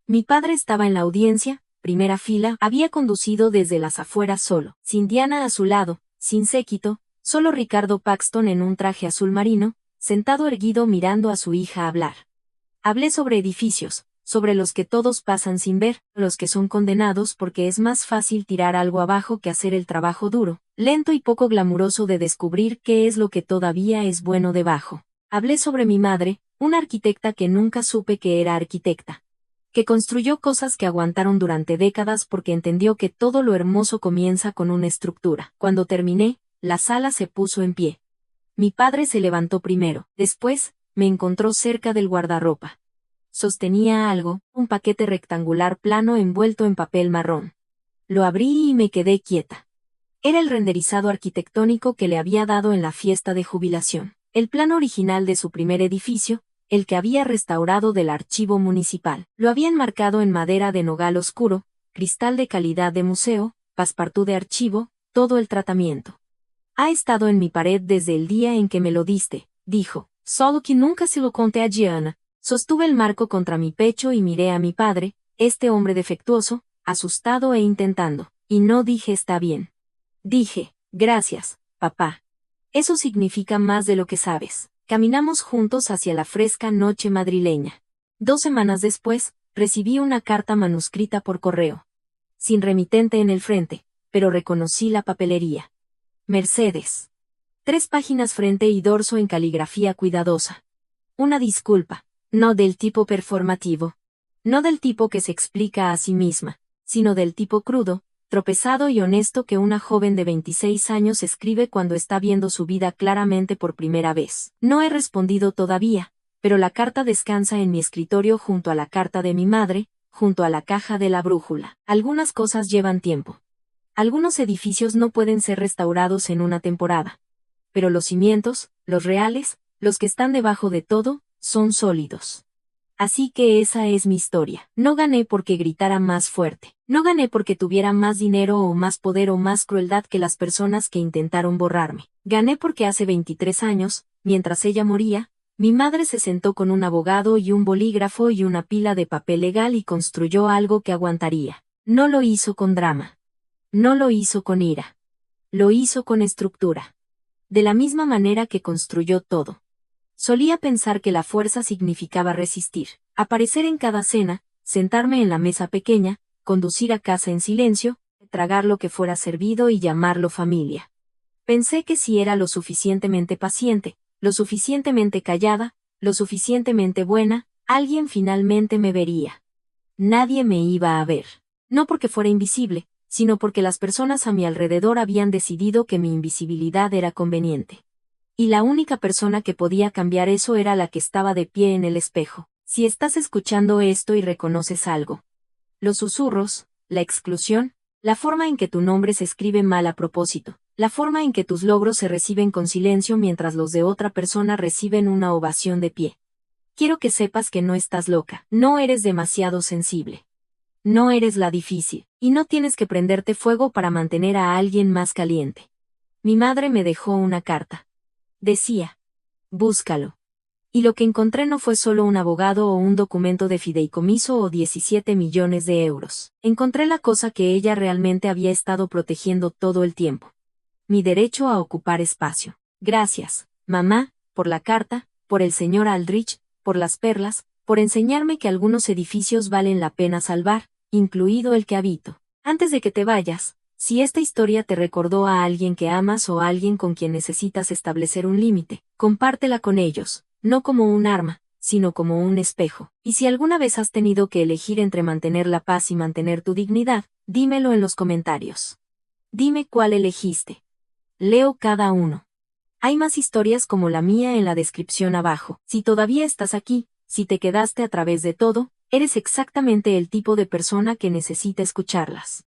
Mi padre estaba en la audiencia, primera fila, había conducido desde las afueras solo, sin Diana a su lado, sin séquito, solo Ricardo Paxton en un traje azul marino, sentado erguido mirando a su hija hablar. Hablé sobre edificios, sobre los que todos pasan sin ver, los que son condenados porque es más fácil tirar algo abajo que hacer el trabajo duro, lento y poco glamuroso de descubrir qué es lo que todavía es bueno debajo. Hablé sobre mi madre, una arquitecta que nunca supe que era arquitecta. que construyó cosas que aguantaron durante décadas porque entendió que todo lo hermoso comienza con una estructura. Cuando terminé, la sala se puso en pie. Mi padre se levantó primero, después, me encontró cerca del guardarropa. Sostenía algo, un paquete rectangular plano envuelto en papel marrón. Lo abrí y me quedé quieta. Era el renderizado arquitectónico que le había dado en la fiesta de jubilación, el plano original de su primer edificio, el que había restaurado del archivo municipal. Lo había enmarcado en madera de nogal oscuro, cristal de calidad de museo, passepartout de archivo, todo el tratamiento. Ha estado en mi pared desde el día en que me lo diste, dijo, solo que nunca se lo conté a Gianna. Sostuve el marco contra mi pecho y miré a mi padre, este hombre defectuoso, asustado e intentando, y no dije está bien. Dije, gracias, papá. Eso significa más de lo que sabes. Caminamos juntos hacia la fresca noche madrileña. 2 semanas después, recibí una carta manuscrita por correo. Sin remitente en el frente, pero reconocí la papelería. Mercedes. 3 páginas frente y dorso en caligrafía cuidadosa. Una disculpa, no del tipo performativo. No del tipo que se explica a sí misma, sino del tipo crudo, tropezado y honesto que una joven de 26 años escribe cuando está viendo su vida claramente por primera vez. No he respondido todavía, pero la carta descansa en mi escritorio junto a la carta de mi madre, junto a la caja de la brújula. Algunas cosas llevan tiempo. Algunos edificios no pueden ser restaurados en una temporada. Pero los cimientos, los reales, los que están debajo de todo, son sólidos. Así que esa es mi historia. No gané porque gritara más fuerte. No gané porque tuviera más dinero o más poder o más crueldad que las personas que intentaron borrarme. Gané porque hace 23 años, mientras ella moría, mi madre se sentó con un abogado y un bolígrafo y una pila de papel legal y construyó algo que aguantaría. No lo hizo con drama. No lo hizo con ira. Lo hizo con estructura. De la misma manera que construyó todo. Solía pensar que la fuerza significaba resistir, aparecer en cada cena, sentarme en la mesa pequeña, conducir a casa en silencio, tragar lo que fuera servido y llamarlo familia. Pensé que si era lo suficientemente paciente, lo suficientemente callada, lo suficientemente buena, alguien finalmente me vería. Nadie me iba a ver. No porque fuera invisible, sino porque las personas a mi alrededor habían decidido que mi invisibilidad era conveniente. Y la única persona que podía cambiar eso era la que estaba de pie en el espejo. Si estás escuchando esto y reconoces algo. Los susurros, la exclusión, la forma en que tu nombre se escribe mal a propósito, la forma en que tus logros se reciben con silencio mientras los de otra persona reciben una ovación de pie. Quiero que sepas que no estás loca, no eres demasiado sensible. No eres la difícil, y no tienes que prenderte fuego para mantener a alguien más caliente. Mi madre me dejó una carta. Decía, búscalo. Y lo que encontré no fue solo un abogado o un documento de fideicomiso o 17 millones de euros. Encontré la cosa que ella realmente había estado protegiendo todo el tiempo. Mi derecho a ocupar espacio. Gracias, mamá, por la carta, por el señor Aldrich, por las perlas, por enseñarme que algunos edificios valen la pena salvar, incluido el que habito. Antes de que te vayas, si esta historia te recordó a alguien que amas o a alguien con quien necesitas establecer un límite, compártela con ellos, no como un arma, sino como un espejo. Y si alguna vez has tenido que elegir entre mantener la paz y mantener tu dignidad, dímelo en los comentarios. Dime cuál elegiste. Leo cada uno. Hay más historias como la mía en la descripción abajo. Si todavía estás aquí, si te quedaste a través de todo, eres exactamente el tipo de persona que necesita escucharlas.